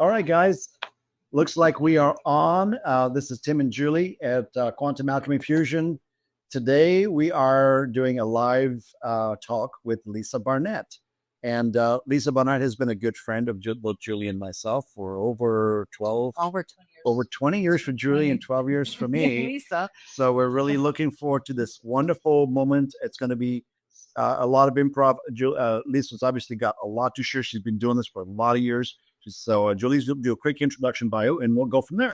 All right, guys. Looks like we are on. This is Tim and Julie at Quantum Alchemy Fusion. Today, we are doing a live talk with Lisa Barnett. And Lisa Barnett has been a good friend of both Julie and myself for over 20 years for Julie and 12 years for me. Lisa. So we're really looking forward to this wonderful moment. It's going to be a lot of improv. Lisa's obviously got a lot to share. She's been doing this for a lot of years. So Julie's going to do a quick introduction bio, and we'll go from there.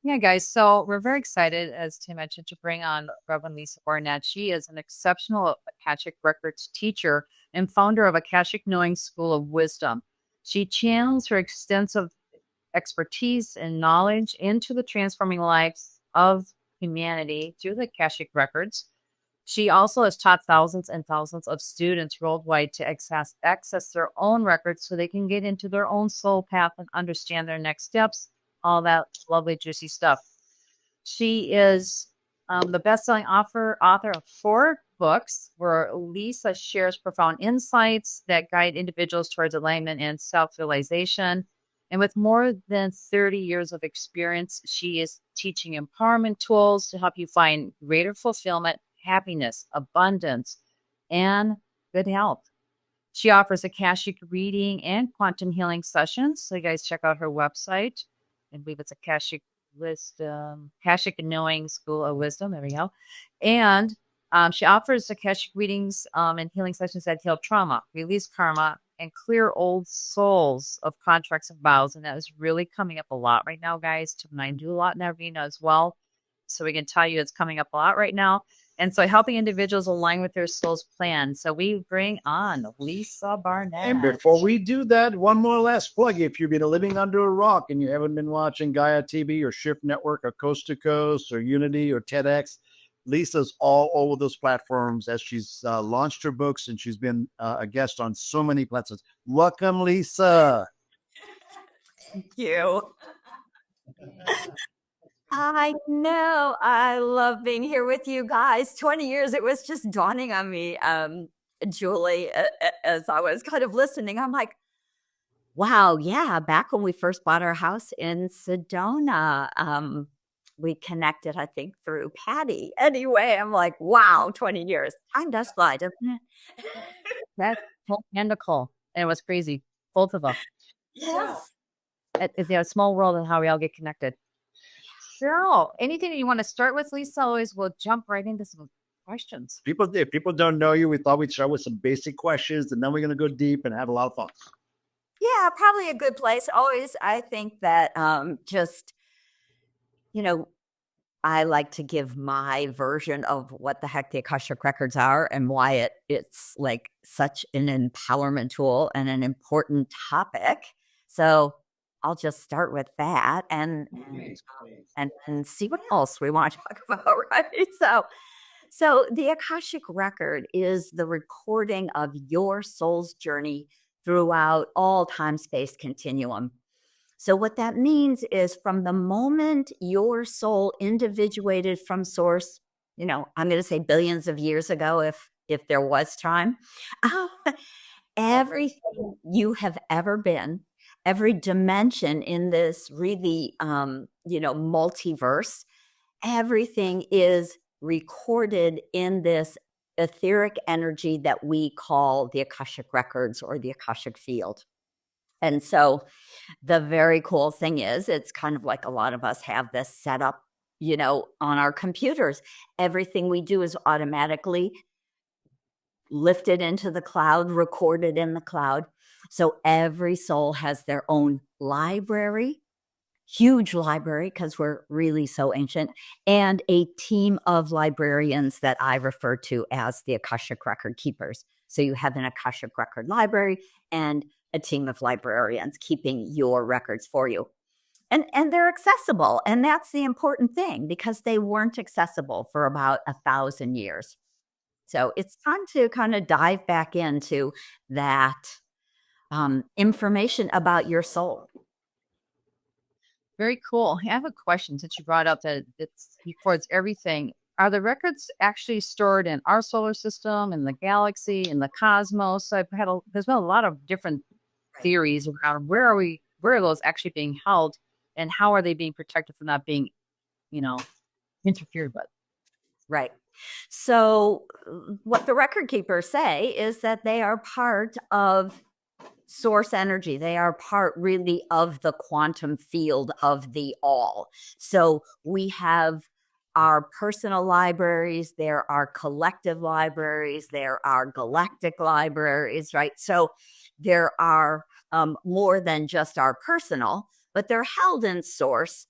Yeah, guys. So we're very excited, as Tim mentioned, to bring on Reverend Lisa Barnett. She is an exceptional Akashic Records teacher and founder of Akashic Knowing School of Wisdom. She channels her extensive expertise and knowledge into the transforming lives of humanity through the Akashic Records. She also has taught thousands and thousands of students worldwide to access their own records so they can get into their own soul path and understand their next steps, all that lovely, juicy stuff. She is the best-selling author of 4 books where Lisa shares profound insights that guide individuals towards alignment and self-realization. And with more than 30 years of experience, she is teaching empowerment tools to help you find greater fulfillment, happiness, abundance, and good health. She offers Akashic reading and quantum healing sessions. So you guys check out her website. I believe it's Akashic Knowing School of Wisdom. There we go. And she offers Akashic readings and healing sessions that heal trauma, release karma, and clear old souls of contracts and vows. And that is really coming up a lot right now, guys. Tim and I do a lot in that arena as well. So we can tell you it's coming up a lot right now. And so helping individuals align with their soul's plan. So we bring on Lisa Barnett. And before we do that, one more last plug. If you've been living under a rock and you haven't been watching Gaia TV or Shift Network or Coast to Coast or Unity or TEDx, Lisa's all over those platforms as she's launched her books, and she's been a guest on so many platforms. Welcome, Lisa. Thank you. I know. I love being here with you guys. 20 years, it was just dawning on me, Julie, as I was kind of listening. I'm like, wow, yeah, back when we first bought our house in Sedona, we connected, I think, through Patty. Anyway, I'm like, wow, 20 years. Time does fly, doesn't it? That's Nicole. And it was crazy. Both of us. Yes. It's a small world and how we all get connected. Girl, anything that you want to start with, Lisa? Always we'll jump right into some questions. If people don't know you, we thought we'd start with some basic questions, and then we're going to go deep and have a lot of fun. Yeah, probably a good place. Always, I think that I like to give my version of what the heck the Akashic Records are and why it's like such an empowerment tool and an important topic. So I'll just start with that and see what else we want to talk about, right? So the Akashic Record is the recording of your soul's journey throughout all time-space continuum. So what that means is from the moment your soul individuated from source, I'm going to say billions of years ago, if there was time, everything you have ever been, every dimension in this really, multiverse, everything is recorded in this etheric energy that we call the Akashic Records or the Akashic field. And so the very cool thing is, it's kind of like a lot of us have this set up, on our computers. Everything we do is automatically lifted into the cloud, recorded in the cloud. So every soul has their own library, huge library, because we're really so ancient, and a team of librarians that I refer to as the Akashic Record Keepers. So you have an Akashic Record library and a team of librarians keeping your records for you. And they're accessible. And that's the important thing, because they weren't accessible for about 1,000 years. So it's time to kind of dive back into that information about your soul. Very cool. I have a question since you brought up that it records everything. Are the records actually stored in our solar system, in the galaxy, in the cosmos? There's been a lot of different theories around where where are those actually being held, and how are they being protected from not being, interfered with? Right. So what the record keepers say is that they are part of source energy. They are part really of the quantum field of the all. So we have our personal libraries, there are collective libraries, there are galactic libraries, right? So there are more than just our personal, but they're held in source.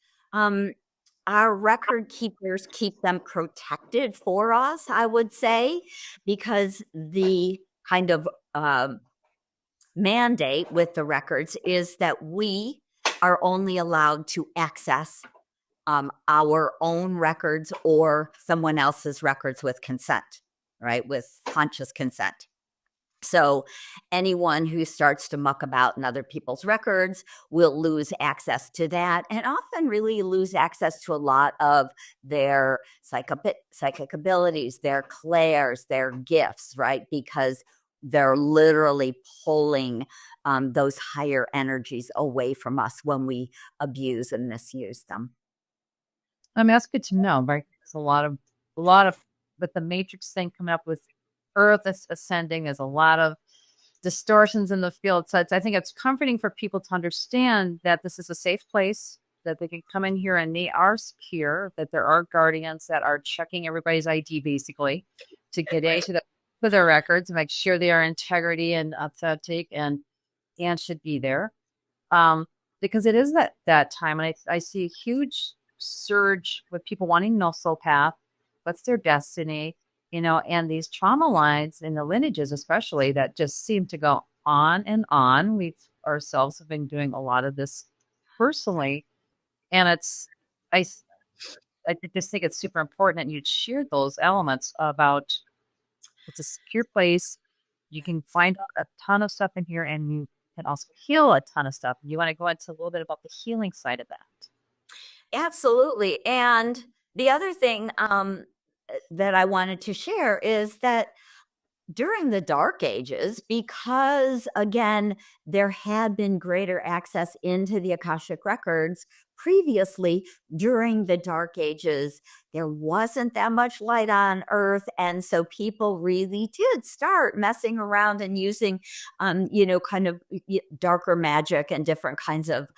Our record keepers keep them protected for us, I would say, because the kind of mandate with the records is that we are only allowed to access our own records or someone else's records with consent, right? With conscious consent. So anyone who starts to muck about in other people's records will lose access to that, and often really lose access to a lot of their psychic abilities, their clairs, their gifts, right? Because they're literally pulling those higher energies away from us when we abuse and misuse them. I mean, that's good to know, right? There's a lot of, with the matrix thing coming up with Earth ascending, there's a lot of distortions in the field. So I think it's comforting for people to understand that this is a safe place, that they can come in here and they are secure, that there are guardians that are checking everybody's ID basically to get into their records and make sure they are integrity and authentic and should be there. Because it is that time. And I see a huge surge with people wanting to know soul path, what's their destiny, and these trauma lines in the lineages, especially, that just seem to go on and on. We ourselves have been doing a lot of this personally. And I just think it's super important that you share those elements about it's a secure place. You can find a ton of stuff in here, and you can also heal a ton of stuff. You want to go into a little bit about the healing side of that? Absolutely. And the other thing that I wanted to share is that during the Dark Ages, because again, there had been greater access into the Akashic Records previously, during the Dark Ages, there wasn't that much light on Earth. And so people really did start messing around and using, kind of darker magic and different kinds of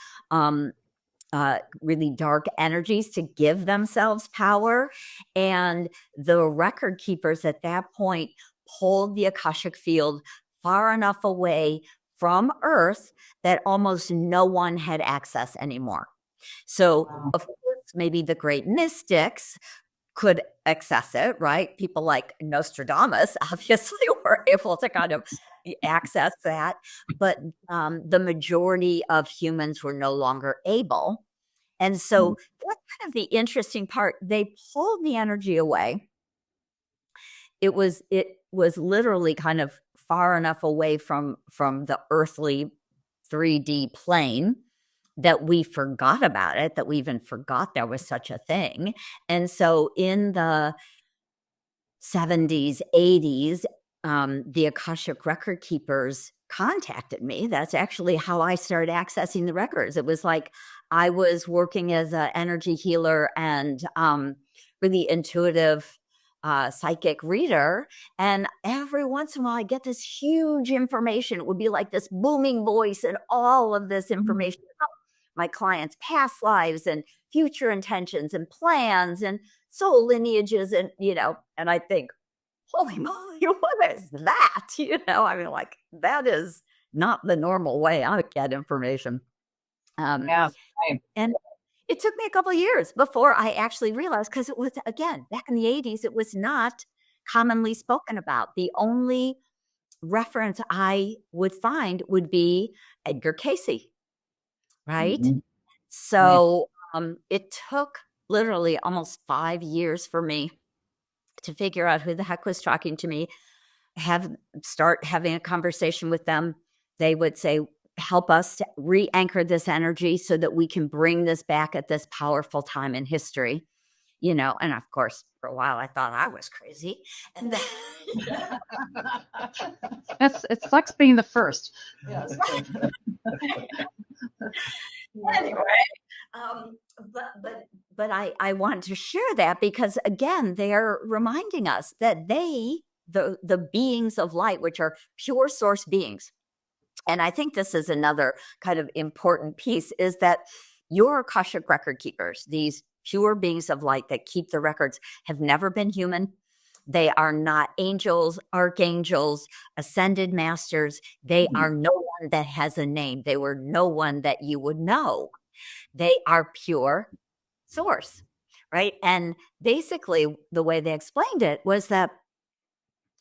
really dark energies to give themselves power. And the record keepers at that point pulled the Akashic field far enough away from Earth that almost no one had access anymore. So, of course, maybe the great mystics could access it, right? People like Nostradamus obviously were able to kind of access that, but the majority of humans were no longer able. And so that's kind of the interesting part. They pulled the energy away. It was literally kind of far enough away from the earthly 3D plane that we forgot about it, that we even forgot there was such a thing. And so in the 70s, 80s, the Akashic record keepers contacted me. That's actually how I started accessing the records. It was like I was working as an energy healer and really intuitive psychic reader. And every once in a while, I get this huge information. It would be like this booming voice and all of this information about my clients' past lives and future intentions and plans and soul lineages. And, and I think, holy moly, what is that? I mean, like, that is not the normal way I get information. Yeah. And it took me a couple of years before I actually realized, because it was, again, back in the 80s, it was not commonly spoken about. The only reference I would find would be Edgar Cayce, right? Mhm. So it took literally almost 5 years for me to figure out who the heck was talking to me, start having a conversation with them. They would say, help us to re-anchor this energy so that we can bring this back at this powerful time in history, and of course, for a while I thought I was crazy. And then, It sucks being the first. Yes. Anyway, um, but I want to share that because again, they're reminding us that the beings of light, which are pure source beings, and I think this is another kind of important piece, is that your Akashic record keepers, these pure beings of light that keep the records, have never been human. They are not angels, archangels, ascended masters. They are no one that has a name. They were no one that you would know. They are pure source, right? And basically, the way they explained it was that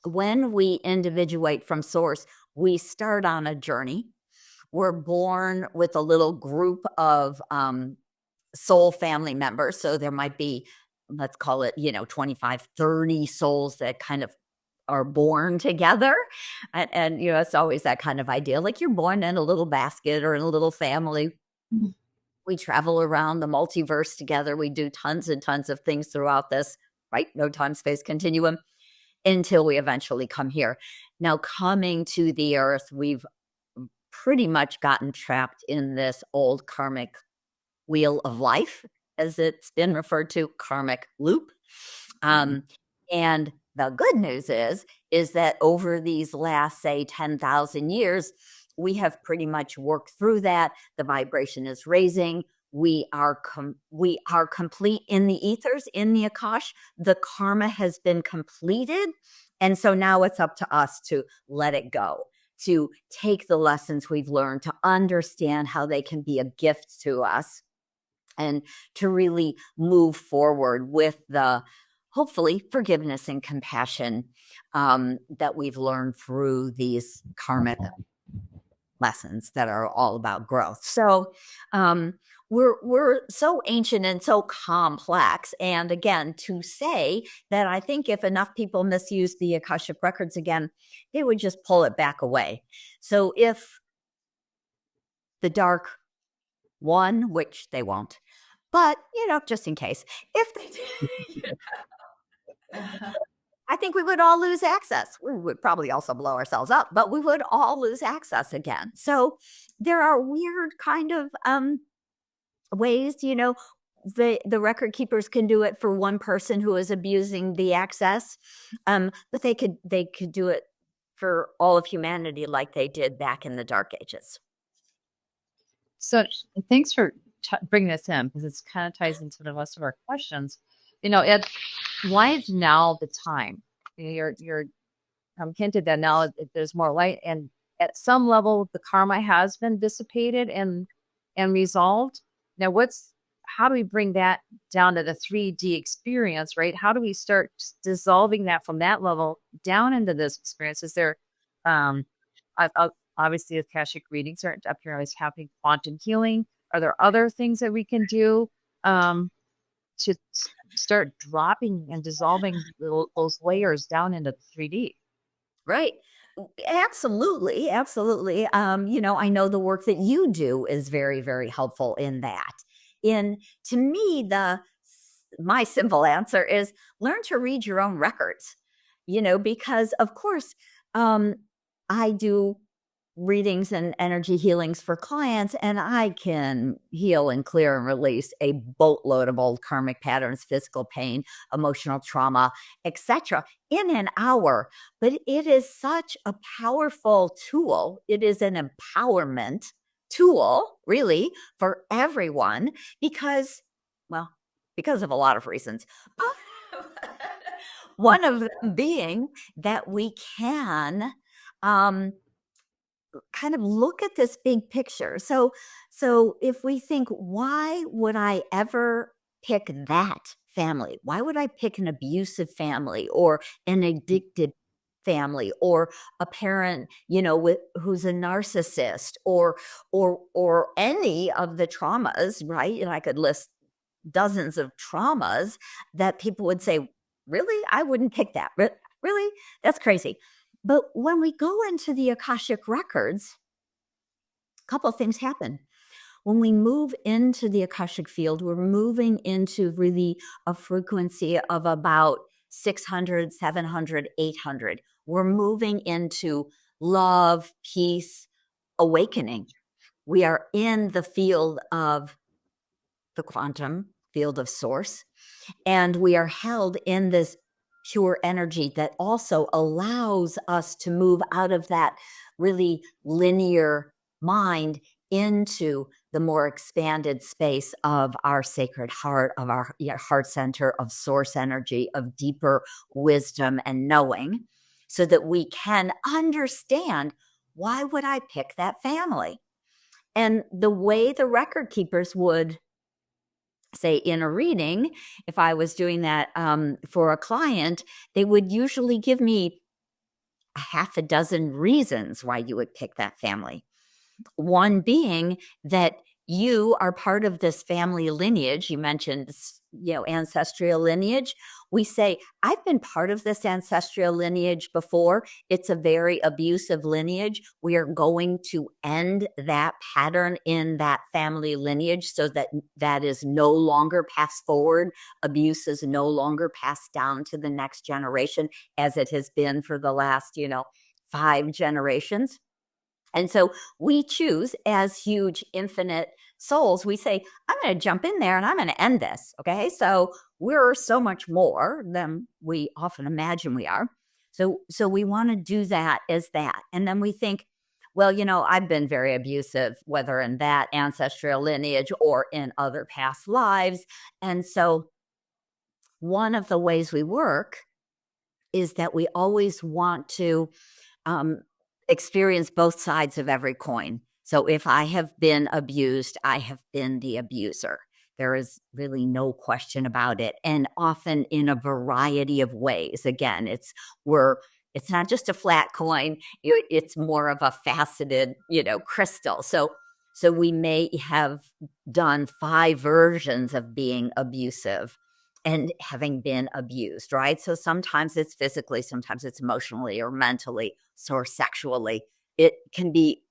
when we individuate from source, we start on a journey. We're born with a little group of soul family members. So there might be, let's call it, 25, 30 souls that kind of are born together. And it's always that kind of idea, like you're born in a little basket or in a little family. We travel around the multiverse together. We do tons and tons of things throughout this, right? No time space continuum until we eventually come here. Now, coming to the earth, we've pretty much gotten trapped in this old karmic wheel of life, as it's been referred to, karmic loop. And the good news is that over these last, say, 10,000 years, we have pretty much worked through that. The vibration is raising. We are complete in the ethers, in the Akash. The karma has been completed. And so now it's up to us to let it go, to take the lessons we've learned, to understand how they can be a gift to us, and to really move forward with the, hopefully, forgiveness and compassion that we've learned through these karmic lessons that are all about growth. So we're so ancient and so complex. And again, to say that I think if enough people misuse the Akashic Records again, they would just pull it back away. So if the dark won, which they won't, but just in case, if they did, I think we would all lose access. We would probably also blow ourselves up, but we would all lose access again. So there are weird kind of ways, the record keepers can do it for one person who is abusing the access, but they could do it for all of humanity like they did back in the Dark Ages. So thanks for bringing this in, because it kind of ties into the rest of our questions. Why is now the time? You're hinted that now there's more light, and at some level the karma has been dissipated and resolved. Now, how do we bring that down to the 3D experience, right? How do we start dissolving that from that level down into this experience? Is there, obviously, Akashic readings are up here always happening, quantum healing. Are there other things that we can do to start dropping and dissolving those layers down into 3D? Right. Absolutely. Absolutely. I know the work that you do is very, very helpful in that. To me, my simple answer is learn to read your own records, because of course, I do readings and energy healings for clients, and I can heal and clear and release a boatload of old karmic patterns, physical pain, emotional trauma, etc. in an hour. But it is such a powerful tool. It is an empowerment tool, really, for everyone because of a lot of reasons. One of them being that we can kind of look at this big picture. So if we think, why would I ever pick that family? Why would I pick an abusive family or an addicted family or a parent, who's a narcissist or any of the traumas, right? And I could list dozens of traumas that people would say, really? I wouldn't pick that. Really? That's crazy. But when we go into the Akashic Records, a couple of things happen. When we move into the Akashic field, we're moving into really a frequency of about 600, 700, 800. We're moving into love, peace, awakening. We are in the field of the quantum field of source, and we are held in this pure energy that also allows us to move out of that really linear mind into the more expanded space of our sacred heart, of our heart center, of source energy, of deeper wisdom and knowing, so that we can understand, why would I pick that family? And the way the record keepers would say in a reading, if I was doing that for a client, they would usually give me a half a dozen reasons why you would pick that family. One being that you are part of this family lineage. You mentioned, ancestral lineage. We say, I've been part of this ancestral lineage before. It's a very abusive lineage. We are going to end that pattern in that family lineage so that that is no longer passed forward. Abuse is no longer passed down to the next generation as it has been for the last, 5 generations. And so we choose, as huge infinite souls, we say, I'm going to jump in there and I'm going to end this. Okay. So we're so much more than we often imagine we are. So we want to do that as that. And then we think, well, I've been very abusive, whether in that ancestral lineage or in other past lives. And so one of the ways we work is that we always want to experience both sides of every coin. So if I have been abused, I have been the abuser. There is really no question about it. And often in a variety of ways. Again, it's not just a flat coin. It's more of a faceted, crystal. So we may have done 5 versions of being abusive and having been abused, right? So sometimes it's physically, sometimes it's emotionally or mentally, or sexually. It can be,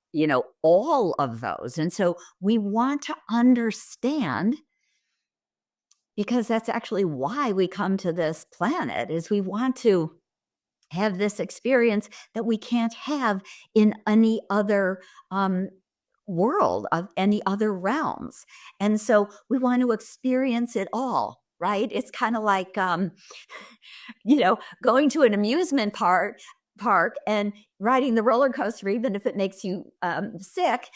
all of those. And so we want to understand, because that's actually why we come to this planet, is we want to have this experience that we can't have in any other world, of any other realms. And so we want to experience it all. Right? It's kind of like, going to an amusement park and riding the roller coaster, even if it makes you sick,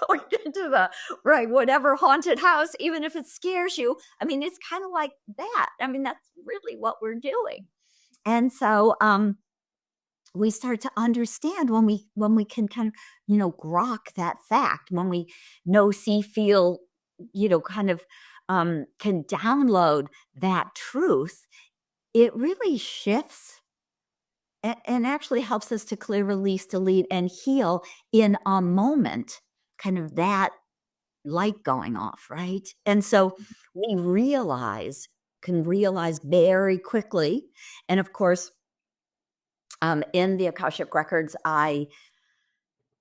going into the whatever haunted house, even if it scares you. I mean, it's kind of like that. I mean, that's really what we're doing. And so we start to understand when we can kind of, grok that fact, when we know, see, feel, kind of can download that truth, it really shifts and actually helps us to clear, release, delete, and heal in a moment, kind of that light going off, right? And so we can realize very quickly. And of course, in the Akashic Records, I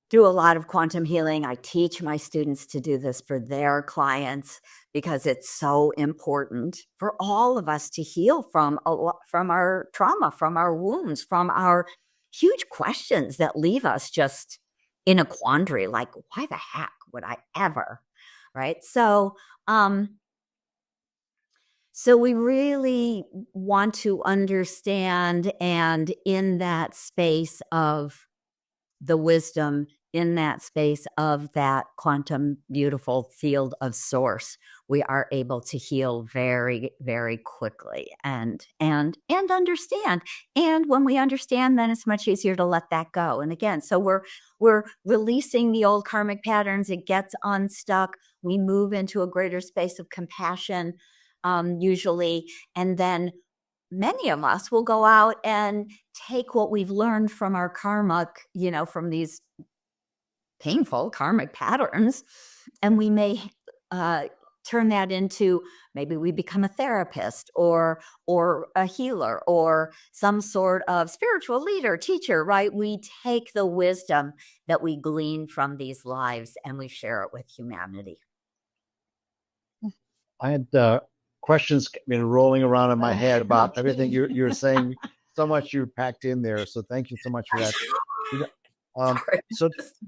do a lot of quantum healing. I teach my students to do this for their clients because it's so important for all of us to heal from our trauma, from our wounds, from our huge questions that leave us just in a quandary, like, why the heck would I ever, right? So we really want to understand, and in that space of the wisdom, in that space of that quantum beautiful field of source, we are able to heal very, very quickly and understand. And when we understand, then it's much easier to let that go. And again, so we're releasing the old karmic patterns. It gets unstuck. We move into a greater space of compassion, usually, and then many of us will go out and take what we've learned from our karmic, from these painful karmic patterns, and we may turn that into, maybe we become a therapist or a healer or some sort of spiritual leader, teacher, right? We take the wisdom that we glean from these lives and we share it with humanity. I had questions been rolling around in my head about everything you're saying. So much you packed in there. So thank you so much for that. You know,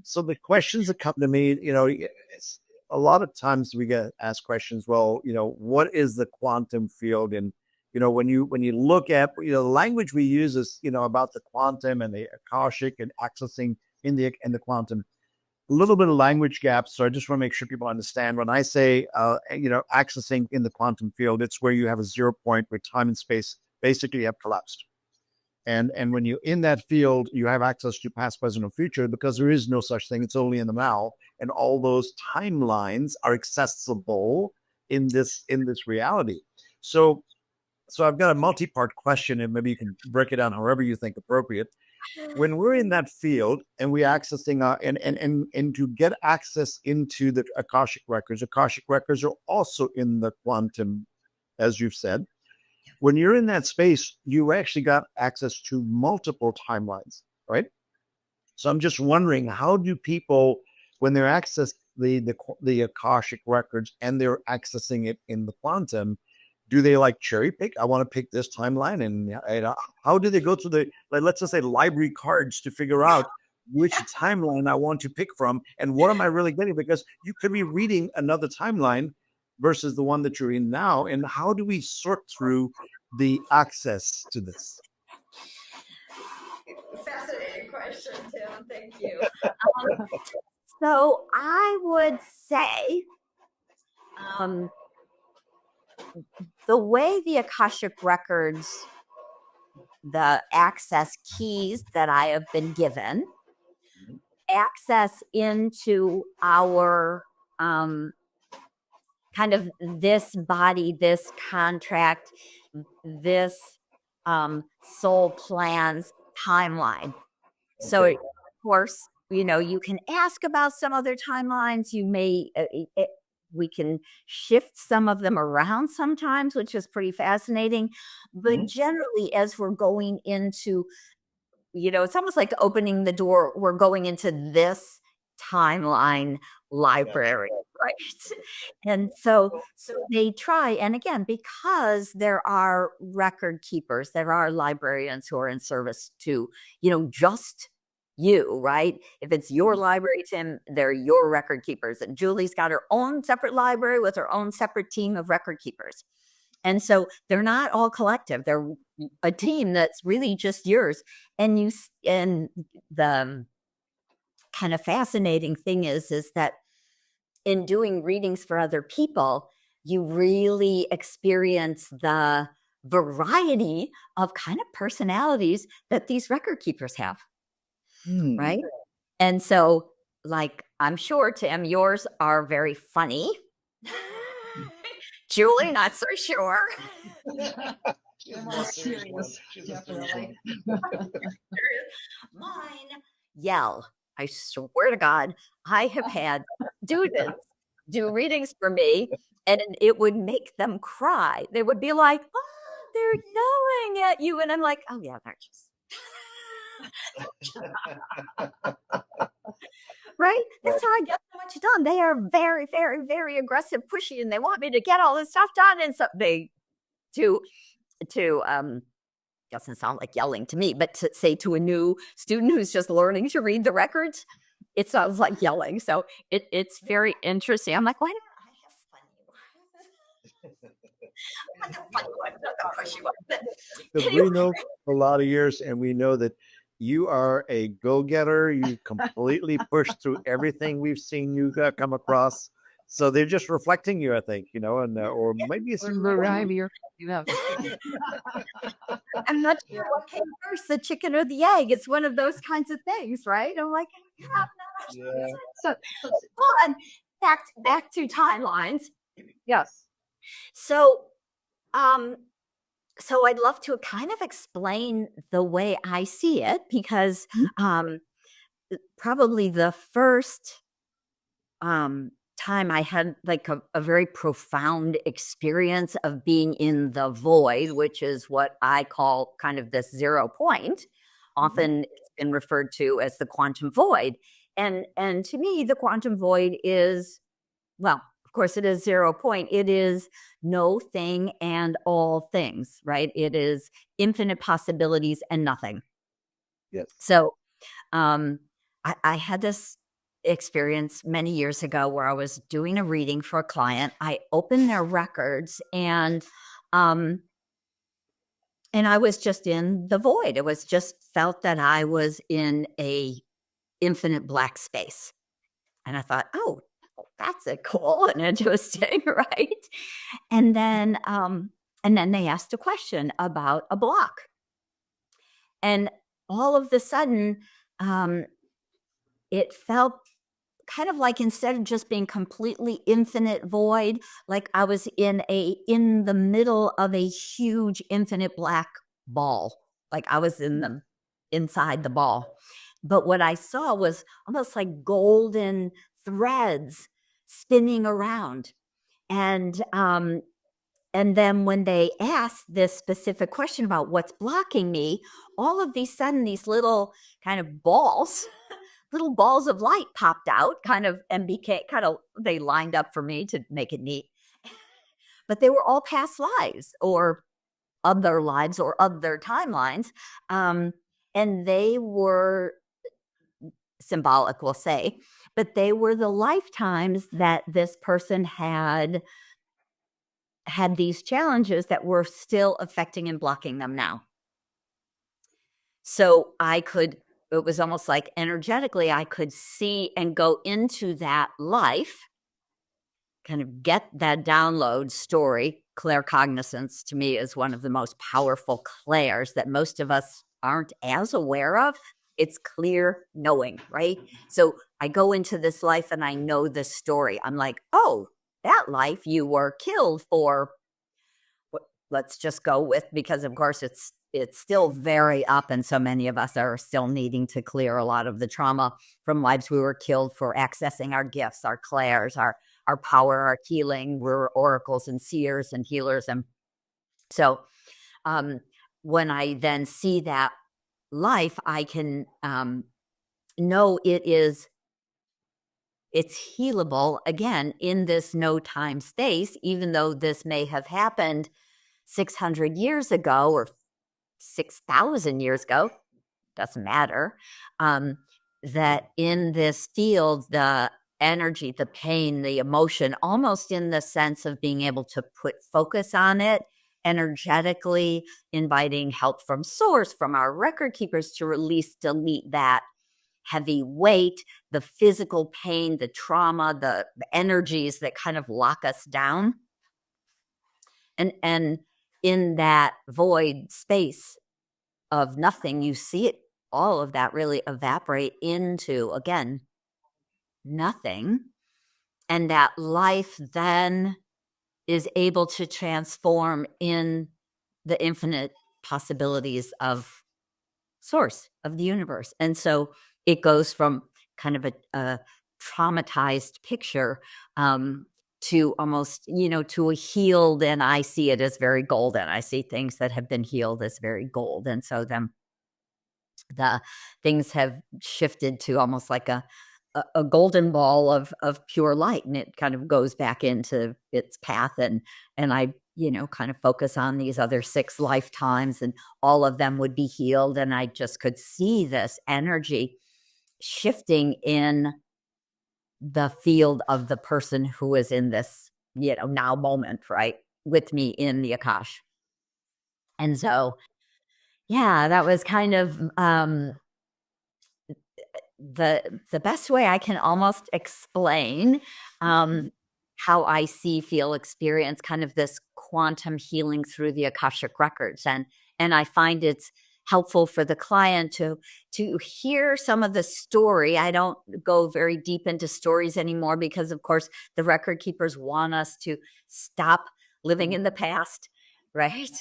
so the questions that come to me, it's a lot of times we get asked questions. Well, what is the quantum field? And when you look at the language we use is about the quantum and the Akashic and accessing in the quantum. A little bit of language gaps. So I just want to make sure people understand when I say, accessing in the quantum field, it's where you have a 0 point where time and space basically have collapsed. And when you're in that field, you have access to past, present, or future because there is no such thing. It's only in the now. And all those timelines are accessible in this reality. So I've got a multi-part question, and maybe you can break it down however you think appropriate. When we're in that field and we're accessing and to get access into the Akashic records are also in the quantum, as you've said. When you're in that space, you actually got access to multiple timelines, right? So I'm just wondering, how do people, when they're access the Akashic records and they're accessing it in the quantum, do they like cherry pick? I want to pick this timeline, and how do they go through let's just say library cards to figure out which timeline I want to pick from, and what am I really getting? Because you could be reading another timeline versus the one that you're in now, and how do we sort through the access to this? Fascinating question, Tim. Thank you. So I would say the way the Akashic Records, the access keys that I have been given, access into our kind of this body, this contract, this soul plans timeline. So, of course, you can ask about some other timelines. You may, we can shift some of them around sometimes, which is pretty fascinating. But generally, as we're going into, it's almost like opening the door. We're going into this timeline library, right? And so they try, and again, because there are record keepers, there are librarians who are in service to, just you, right? If it's your library, Tim, they're your record keepers. And Julie's got her own separate library with her own separate team of record keepers. And so they're not all collective. They're a team that's really just yours. And the kind of fascinating thing is that in doing readings for other people, you really experience the variety of kind of personalities that these record keepers have. Right? And so, like, I'm sure, Tim, yours are very funny. Julie, not so sure. More serious, definitely. Mine yell. I swear to God, I have had students do readings for me, and it would make them cry. They would be like, "Oh, they're yelling at you," and I'm like, "Oh yeah, they're just." Right? That's how I get so much done. They are very, very, very aggressive, pushy, and they want me to get all this stuff done. And so they doesn't sound like yelling to me, but to say to a new student who's just learning to read the records, it sounds like yelling. So it's very interesting. I'm like, why don't I have fun? I'm the funny one, not the pushy one. Because we know for a lot of years, and we know that you are a go-getter. You completely push through everything we've seen you come across. So they're just reflecting you, I think, and or maybe it's behavior. I'm not sure what came first, the chicken or the egg. It's one of those kinds of things, right? I'm like, so and back to timelines. Yes. So I'd love to kind of explain the way I see it, because probably the first time I had like a very profound experience of being in the void, which is what I call kind of this 0 point. Often it's been referred to as the quantum void. And to me, the quantum void is, well, of course, it is 0 point. It is no thing and all things, right? It is infinite possibilities and nothing. Yes. So I had this experience many years ago where I was doing a reading for a client. I opened their records and I was just in the void. It was just felt that I was in a infinite black space. And I thought, oh, that's a cool and interesting, right? And then they asked a question about a block. And all of a sudden, it felt kind of like, instead of just being completely infinite void, like I was in the middle of a huge infinite black ball. Like I was inside the ball. But what I saw was almost like golden threads spinning around. And then when they asked this specific question about what's blocking me, all of these sudden, these little kind of balls, little balls of light popped out and became they lined up for me to make it neat. But they were all past lives or other lives or other timelines. And they were symbolic, we'll say, but they were the lifetimes that this person had these challenges that were still affecting and blocking them now. So it was almost like energetically, I could see and go into that life, kind of get that download story. Claircognizance to me is one of the most powerful clairs that most of us aren't as aware of. It's clear knowing, right? So I go into this life and I know this story. I'm like, oh, that life you were killed for. Let's just go with, because of course it's still very up, and so many of us are still needing to clear a lot of the trauma from lives we were killed for accessing our gifts, our clairs, our power, our healing. We're oracles and seers and healers. And so when I then see that life, I can know it's healable again in this no time space, even though this may have happened 600 years ago or 6,000 years ago, doesn't matter, that in this field, the energy, the pain, the emotion, almost in the sense of being able to put focus on it, energetically inviting help from source, from our record keepers to release, delete that heavy weight, the physical pain, the trauma, the energies that kind of lock us down. And in that void space of nothing, you see it, all of that really evaporate into, again, nothing. And that life then is able to transform in the infinite possibilities of source, of the universe. And so it goes from kind of a traumatized picture to almost, to a healed, and I see it as very golden. I see things that have been healed as very gold. And so then the things have shifted to almost like a golden ball of pure light, and it kind of goes back into its path. And I, kind of focus on these other 6 lifetimes, and all of them would be healed. And I just could see this energy shifting in the field of the person who is in this, now moment, right, with me in the Akash. And so, yeah, that was kind of the best way I can almost explain how I see, feel, experience kind of this quantum healing through the Akashic Records. And I find it's helpful for the client to hear some of the story. I don't go very deep into stories anymore because, of course, the record keepers want us to stop living in the past, right?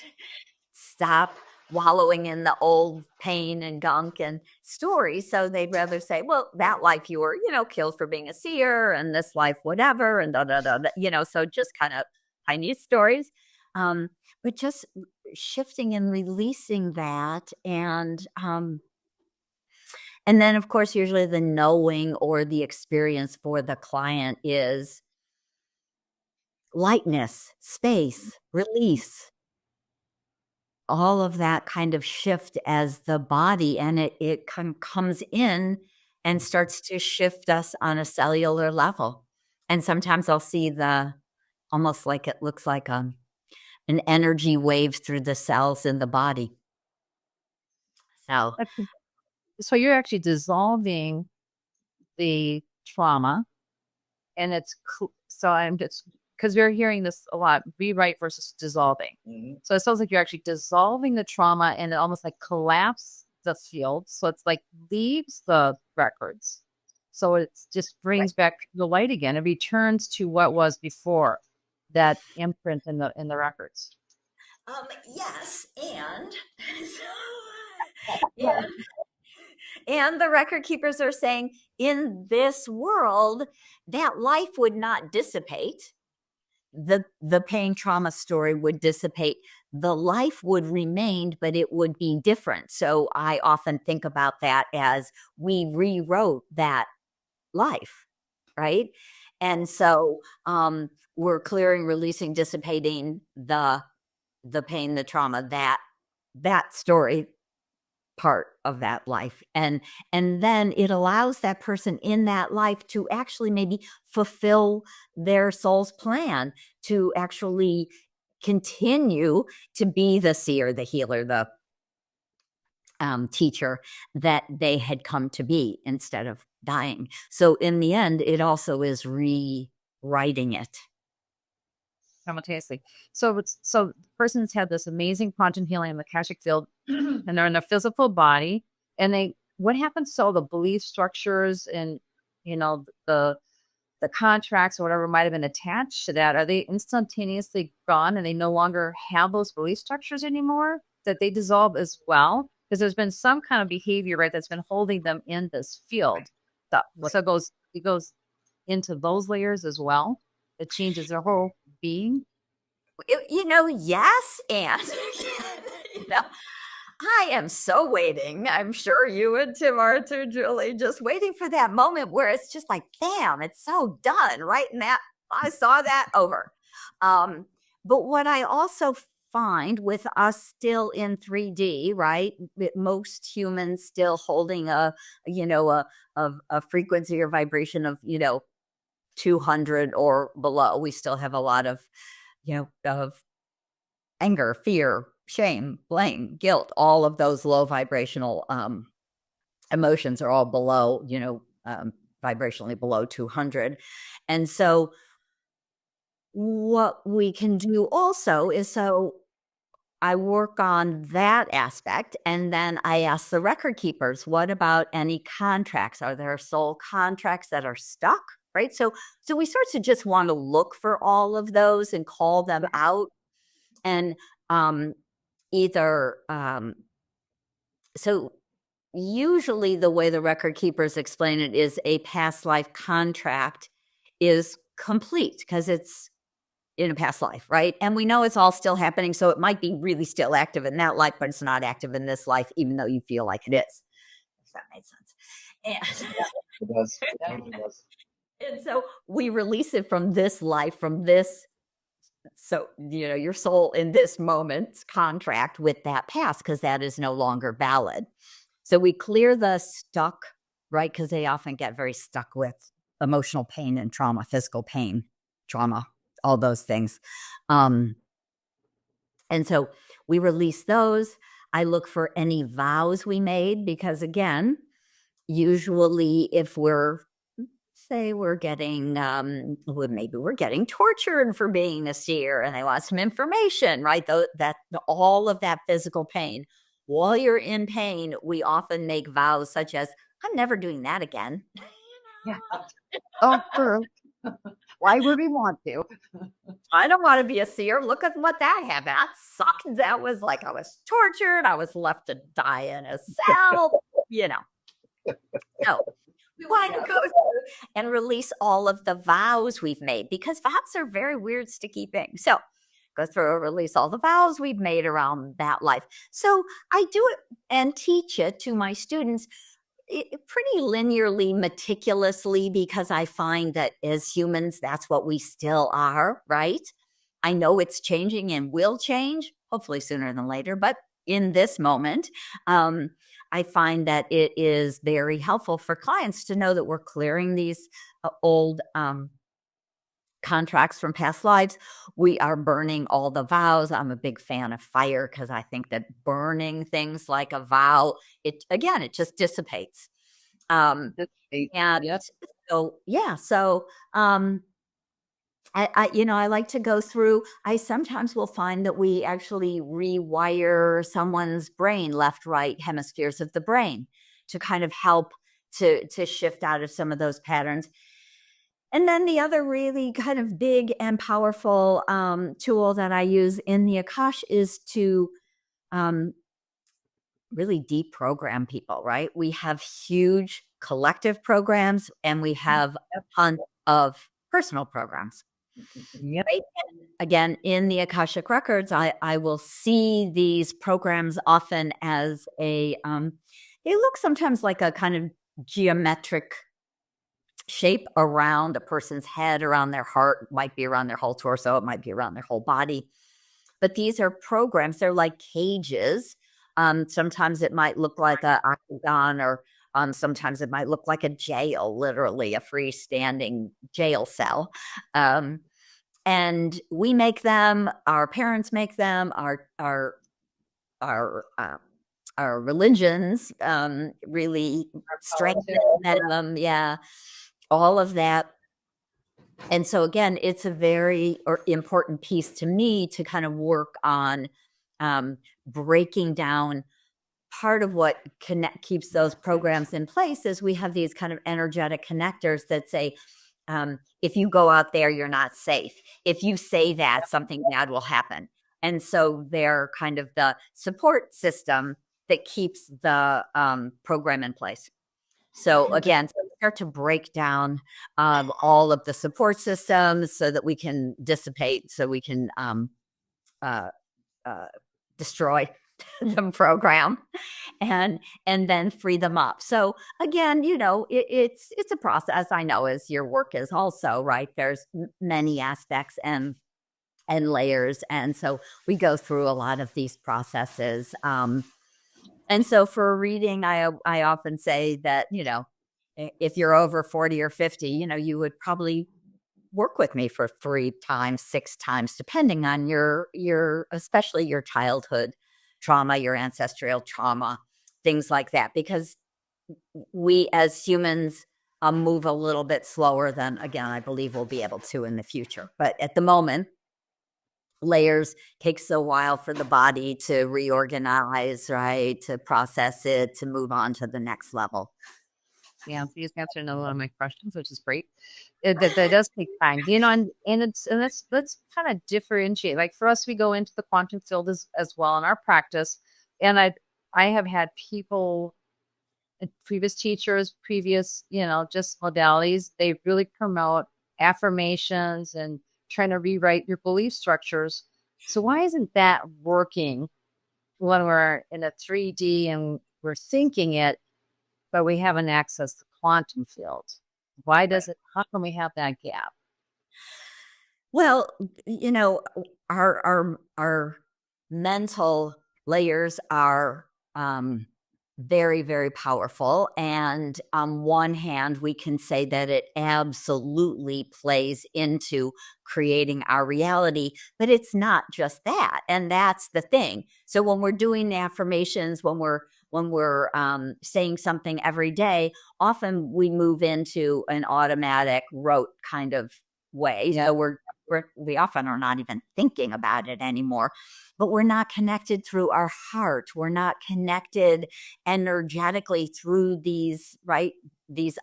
Stop wallowing in the old pain and gunk and stories. So they'd rather say, well, that life you were, killed for being a seer, and this life, whatever, and so just kind of tiny stories. But just shifting and releasing that. And then, of course, usually the knowing or the experience for the client is lightness, space, release, all of that kind of shift as the body, and it comes in and starts to shift us on a cellular level. And sometimes I'll see almost like it looks like an energy waves through the cells in the body. So you're actually dissolving the trauma, and so I'm just, because we're hearing this a lot, rewrite versus dissolving. So it sounds like you're actually dissolving the trauma and it almost like collapse the field. So it's like leaves the records. So it just brings back the light again. It returns to what was before, that imprint in the records. Yes, and the record keepers are saying in this world that life would not dissipate. The pain trauma story would dissipate. The life would remain, but it would be different. So I often think about that as we rewrote that life, right? And so we're clearing, releasing, dissipating the pain, the trauma, that story part of that life, and then it allows that person in that life to actually maybe fulfill their soul's plan, to actually continue to be the seer, the healer, the teacher that they had come to be, instead of dying. So in the end, it also is rewriting it simultaneously. So the person's had this amazing quantum healing in the Akashic field, and they're in their physical body. And what happens? So the belief structures and the contracts or whatever might have been attached to that, are they instantaneously gone and they no longer have those belief structures anymore? That they dissolve as well? Because there's been some kind of behavior, right, that's been holding them in this field. So it goes into those layers as well. It changes their whole being. Yes, and I am so waiting. I'm sure you and Tim are too, Julie, just waiting for that moment where it's just like, bam, it's so done, right? And I saw that over. But what I also find with us still in 3D, right? Most humans still holding a frequency or vibration of 200 or below. We still have a lot of of anger, fear, shame, blame, guilt. All of those low vibrational emotions are all below, vibrationally below 200. And so what we can do also is, so I work on that aspect, and then I ask the record keepers, what about any contracts? Are there soul contracts that are stuck? Right. So we sort of just want to look for all of those and call them out. And so usually the way the record keepers explain it is a past life contract is complete because it's in a past life, right? And we know it's all still happening. So it might be really still active in that life, but it's not active in this life, even though you feel like it is. If that made sense. And It does. It totally does. And so we release it from this life, from this. So, your soul in this moment's contract with that past, because that is no longer valid. So we clear the stuck, right? Because they often get very stuck with emotional pain and trauma, physical pain, trauma, all those things. And so we release those. I look for any vows we made, because again, usually if we're getting maybe we're getting tortured for being a seer and they want some information, right? That all of that physical pain. While you're in pain, we often make vows such as, I'm never doing that again. Yeah. Oh, true. Why would we want to? I don't want to be a seer. Look at what that happened. That sucked. That was like I was tortured. I was left to die in a cell. No. We want to go through and release all of the vows we've made, because vows are very weird, sticky things. So go through and release all the vows we've made around that life. So I do it and teach it to my students. pretty linearly, meticulously, because I find that as humans, that's what we still are, right? I know it's changing and will change, hopefully sooner than later, but in this moment, I find that it is very helpful for clients to know that we're clearing these old contracts from past lives. We are burning all the vows. I'm a big fan of fire because I think that burning things like a vow, it just dissipates. And Yep. so, yeah, so I like to go through. I sometimes will find that we actually rewire someone's brain, left, right hemispheres of the brain, to kind of help to shift out of some of those patterns. And then the other really kind of big and powerful tool that I use in the Akash is to really deprogram people, right? We have huge collective programs and we have a ton of personal programs. Yep. Right? And again, in the Akashic Records, I will see these programs often as they look sometimes like a kind of geometric shape around a person's head, around their heart, it might be around their whole torso, it might be around their whole body. But these are programs, they're like cages. Sometimes it might look like an octagon, or sometimes it might look like a jail, literally a freestanding jail cell. And we make them, our parents make them, our religions really strengthen them, yeah, all of that. And so again, it's a very important piece to me to kind of work on breaking down. Part of what keeps those programs in place is we have these kind of energetic connectors that say, if you go out there, you're not safe. If you say that, something bad will happen. And so they're kind of the support system that keeps the program in place. So again, so we start to break down all of the support systems so that we can dissipate, so we can destroy the program and then free them up. So again, it's a process. I know, as your work is also, right? There's many aspects and layers, and so we go through a lot of these processes. And so for a reading, I often say that, if you're over 40 or 50, you would probably work with me for 3 times, 6 times, depending on your especially your childhood trauma, your ancestral trauma, things like that, because we as humans move a little bit slower than, again, I believe we'll be able to in the future. But at the moment, layers takes a while for the body to reorganize, right? To process it, to move on to the next level. Yeah, so you just answered another one of my questions, which is great. That does take time, and let's kind of differentiate. Like for us, we go into the quantum field as well in our practice, and I have had people, previous teachers, previous just modalities. They really promote affirmations and trying to rewrite your belief structures. So why isn't that working when we're in a 3D and we're thinking it, but we haven't accessed the quantum field? Why does it? How can we have that gap? Well, our mental layers are very, very powerful. And on one hand, we can say that it absolutely plays into creating our reality, but it's not just that. And that's the thing. So when we're doing affirmations, when we're saying something every day, often we move into an automatic rote kind of way. Yeah. So we often are not even thinking about it anymore, but we're not connected through our heart. We're not connected energetically through these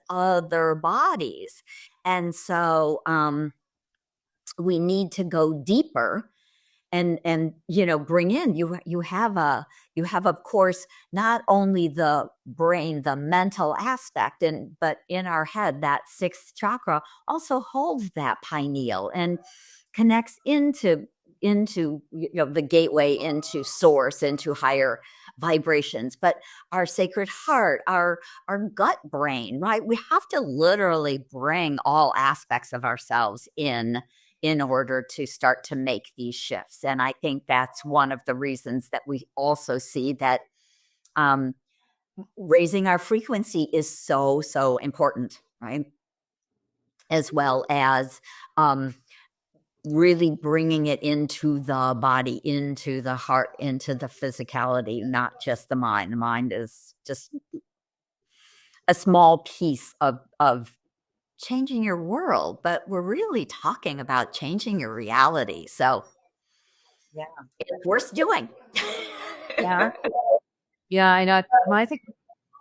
other bodies. And so we need to go deeper and bring in, you have of course not only the brain, the mental aspect, but in our head, that 6th chakra also holds that pineal and connects into into, the gateway into source, into higher vibrations. But our sacred heart, our gut brain, right? We have to literally bring all aspects of ourselves in order to start to make these shifts. And I think that's one of the reasons that we also see that raising our frequency is so, so important, right? As well as really bringing it into the body, into the heart, into the physicality, not just the mind. The mind is just a small piece of changing your world, but we're really talking about changing your reality. So Yeah. it's worth doing. Yeah. Yeah, I know. I think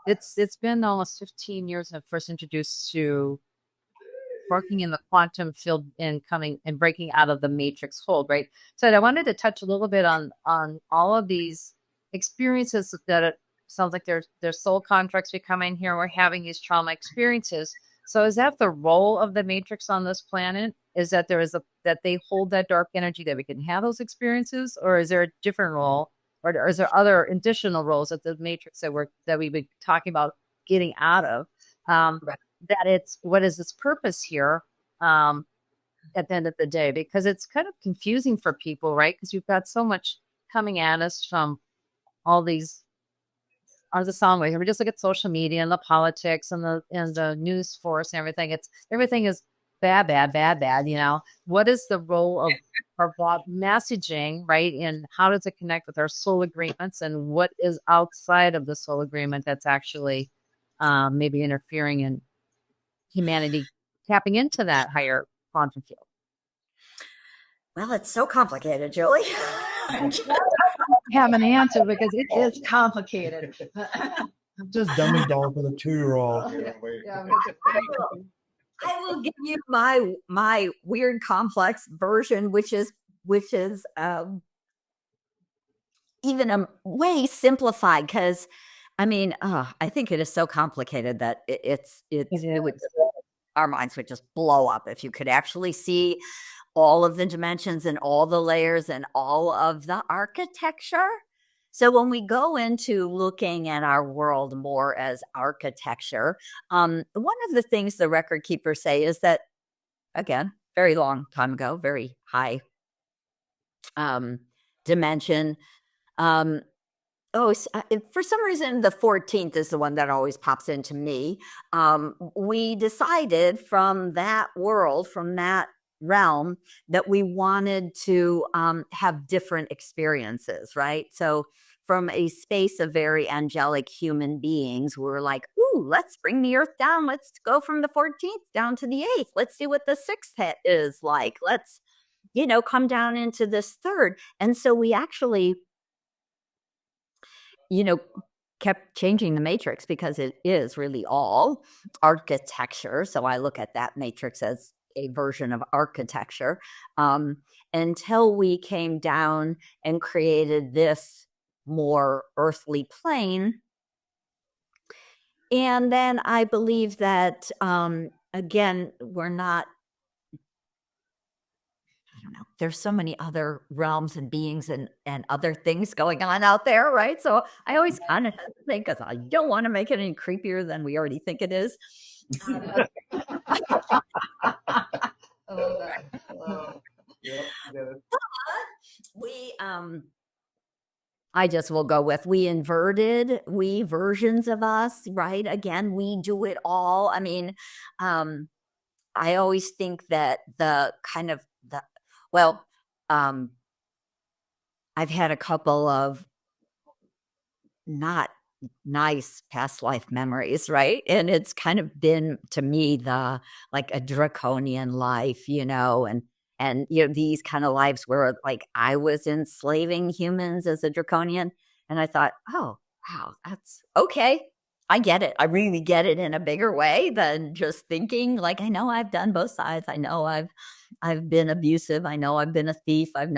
it's been almost 15 years when I first introduced to working in the quantum field and coming and breaking out of the matrix hold, right? So I wanted to touch a little bit on all of these experiences that it sounds like there's soul contracts. We come in here, we're having these trauma experiences. So is that the role of the matrix on this planet? Is that that they hold that dark energy that we can have those experiences, or is there a different role, or is there other additional roles that the matrix that we've been talking about getting out of? Right. That it's what is its purpose here at the end of the day, because it's kind of confusing for people, right? Because you've got so much coming at us from all these are the song way. We just look at social media and the politics and the news force and everything. Everything is bad, bad, bad, bad. What is the role of our messaging, right? And how does it connect with our soul agreements? And what is outside of the soul agreement that's actually maybe interfering in humanity tapping into that higher quantum field? Well, it's so complicated, Julie. Have an answer because it is complicated. I'm just dumbing down for the 2-year-old. I will give you my weird complex version, which is even a way simplified, because I think it is so complicated that our minds would just blow up if you could actually see all of the dimensions and all the layers and all of the architecture. So when we go into looking at our world more as architecture, one of the things the record keepers say is that, again, very long time ago, very high dimension. For some reason, the 14th is the one that always pops into me. We decided from that world, from that realm, that we wanted to have different experiences, right? So from a space of very angelic human beings, we're like, ooh, let's bring the earth down. Let's go from the 14th down to the 8th. Let's see what the 6th is like. Let's, come down into this 3rd. And so we actually, kept changing the matrix, because it is really all architecture. So I look at that matrix as a version of architecture, until we came down and created this more earthly plane. And then I believe that, again, we're not, I don't know, there's so many other realms and beings and other things going on out there, right? So I always kind of think, because I don't want to make it any creepier than we already think it is. I just will go with, we versions of us, right? Again, we do it all. I always think that I've had a couple of not nice past life memories, right? And it's kind of been, to me, like a draconian life, and these kind of lives where, like, I was enslaving humans as a draconian, and I thought, oh wow, that's okay. I get it. I really get it in a bigger way than just thinking, like, I know I've done both sides. I know I've been abusive. I know I've been a thief. When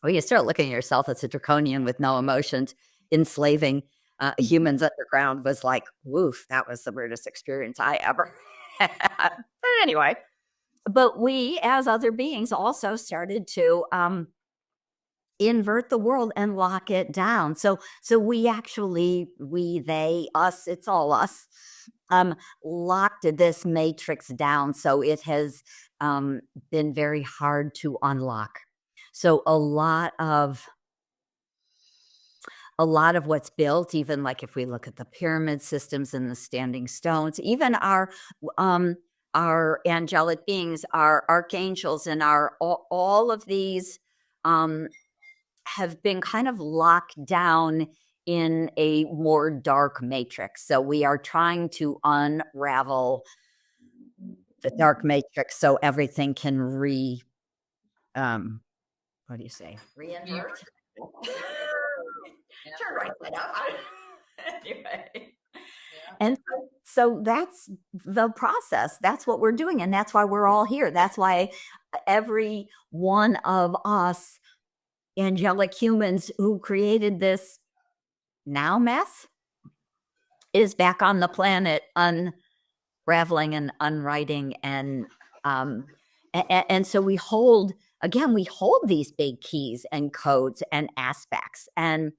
you start looking at yourself as a draconian with no emotions, enslaving humans underground was like, woof, that was the weirdest experience I ever had. But anyway, but we, as other beings, also started to invert the world and lock it down. So we actually, they, us, it's all us, locked this matrix down. So it has been very hard to unlock. So a lot of what's built, even like if we look at the pyramid systems and the standing stones, even our angelic beings, our archangels, and all of these have been kind of locked down in a more dark matrix. So we are trying to unravel the dark matrix so everything can what do you say? Reinvert? Sure, right that up. Anyway. And so that's the process. That's what we're doing. And that's why we're all here. That's why every one of us angelic humans who created this now mess is back on the planet unraveling and unwriting. And so we hold these big keys and codes and aspects. And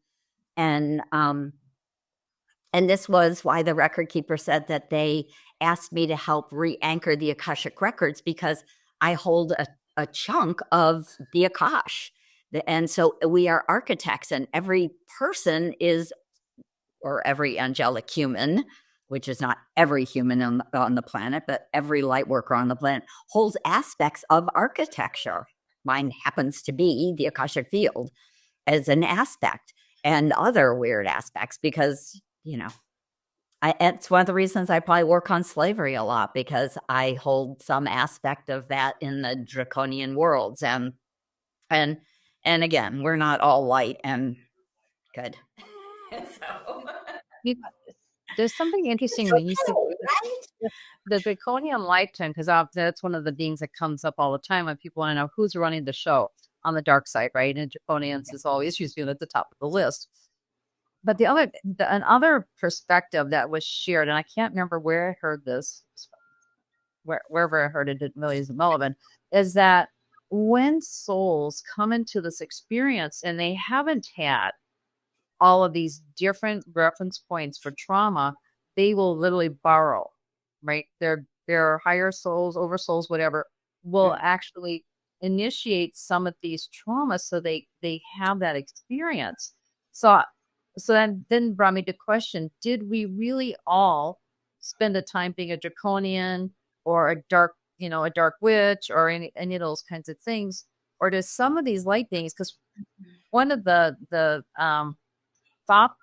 this was why the record keeper said that they asked me to help re-anchor the Akashic Records, because I hold a chunk of the Akash. And so we are architects, and every person is, or every angelic human, which is not every human on the planet, but every light worker on the planet, holds aspects of architecture. Mine happens to be the Akashic field as an aspect, and other weird aspects, because, it's one of the reasons I probably work on slavery a lot, because I hold some aspect of that in the draconian worlds. And again, we're not all light and good. So There's something interesting when you see the draconian lifetime, because that's one of the beings that comes up all the time when people want to know who's running the show on the dark side, right? And draconians is always usually at the top of the list. But another perspective that was shared, and I can't remember where I heard this, wherever I heard it, it really isn't relevant, is that when souls come into this experience and they haven't had all of these different reference points for trauma, they will literally borrow, right? Their higher souls, oversouls, whatever, will actually initiate some of these traumas so they have that experience. So that then brought me to question, did we really all spend the time being a draconian or a dark witch or any of those kinds of things? Or does some of these light beings, because one of the thought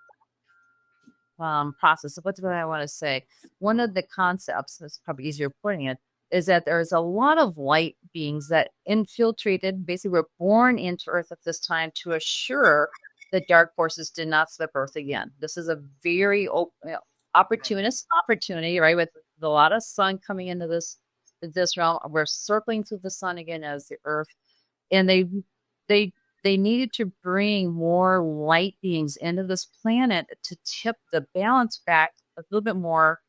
process, what do I want to say? One of the concepts, that's probably easier putting it, is that there's a lot of light beings that infiltrated, basically were born into Earth at this time to assure the dark forces did not slip Earth again. This is a very opportunity, right? With a lot of sun coming into this realm, we're circling through the sun again as the Earth, and they needed to bring more light beings into this planet to tip the balance back a little bit more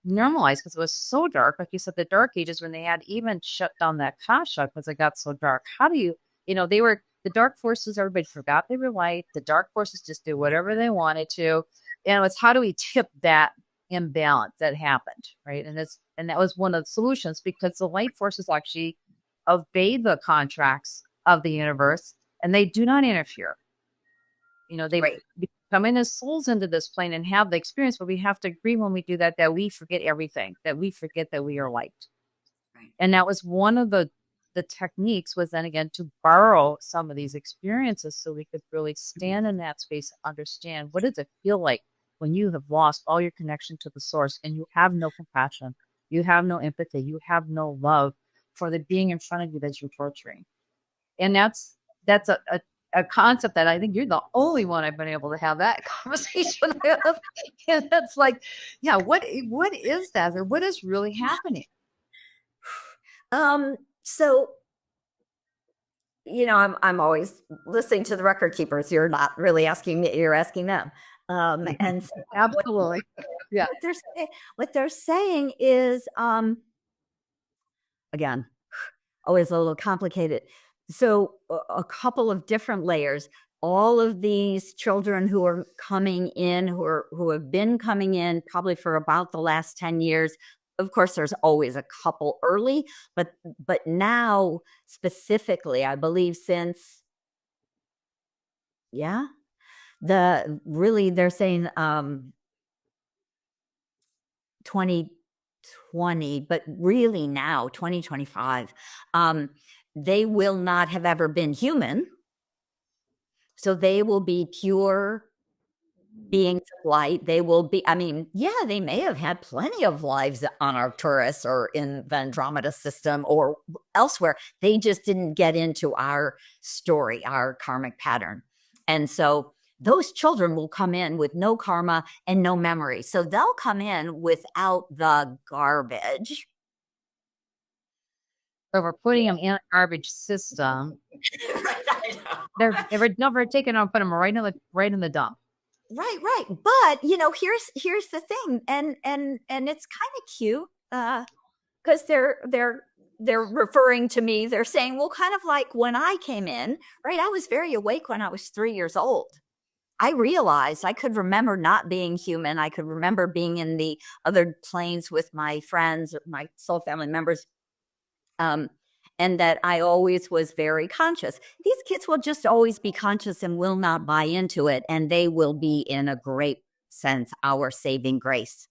normalized, because it was so dark. Like you said, the Dark Ages, when they had even shut down that Akasha because it got so dark. How do you, they were, the dark forces, everybody forgot they were light. The dark forces just did whatever they wanted to. And it's how do we tip that imbalance that happened, right? And that was one of the solutions, because the light forces actually obey the contracts of the universe, and they do not interfere. They come in as souls into this plane and have the experience, but we have to agree when we do that we forget everything, that we forget that we are light. Right. And that was one of the techniques, was then again to borrow some of these experiences so we could really stand in that space and understand, what does it feel like when you have lost all your connection to the source and you have no compassion, you have no empathy, you have no love for the being in front of you that you're torturing. And that's a concept that I think you're the only one I've been able to have that conversation with. And that's like, yeah, what is that, or what is really happening? So, I'm always listening to the record keepers. You're not really asking me, you're asking them. And so absolutely. Yeah. What they're saying is, again, always a little complicated. So a couple of different layers. All of these children who are coming in, who have been coming in probably for about the last 10 years. Of course, there's always a couple early, but now specifically, I believe since, they're saying 2020, but really now 2025, they will not have ever been human. So they will be pure beings of light. They will be, I mean, they may have had plenty of lives on Arcturus or in the Andromeda system or elsewhere. They just didn't get into our story, our karmic pattern. And so those children will come in with no karma and no memory. So they'll come in without the garbage. So we're putting them in a garbage system. They're never taken and put them right in the dump. Right. But here's the thing, and it's kind of cute, because they're referring to me. They're saying, well, kind of like when I came in, right? I was very awake when I was 3 years old. I realized I could remember not being human. I could remember being in the other planes with my friends, my soul family members. And that I always was very conscious. These kids will just always be conscious and will not buy into it. And they will be, in a great sense, our saving grace,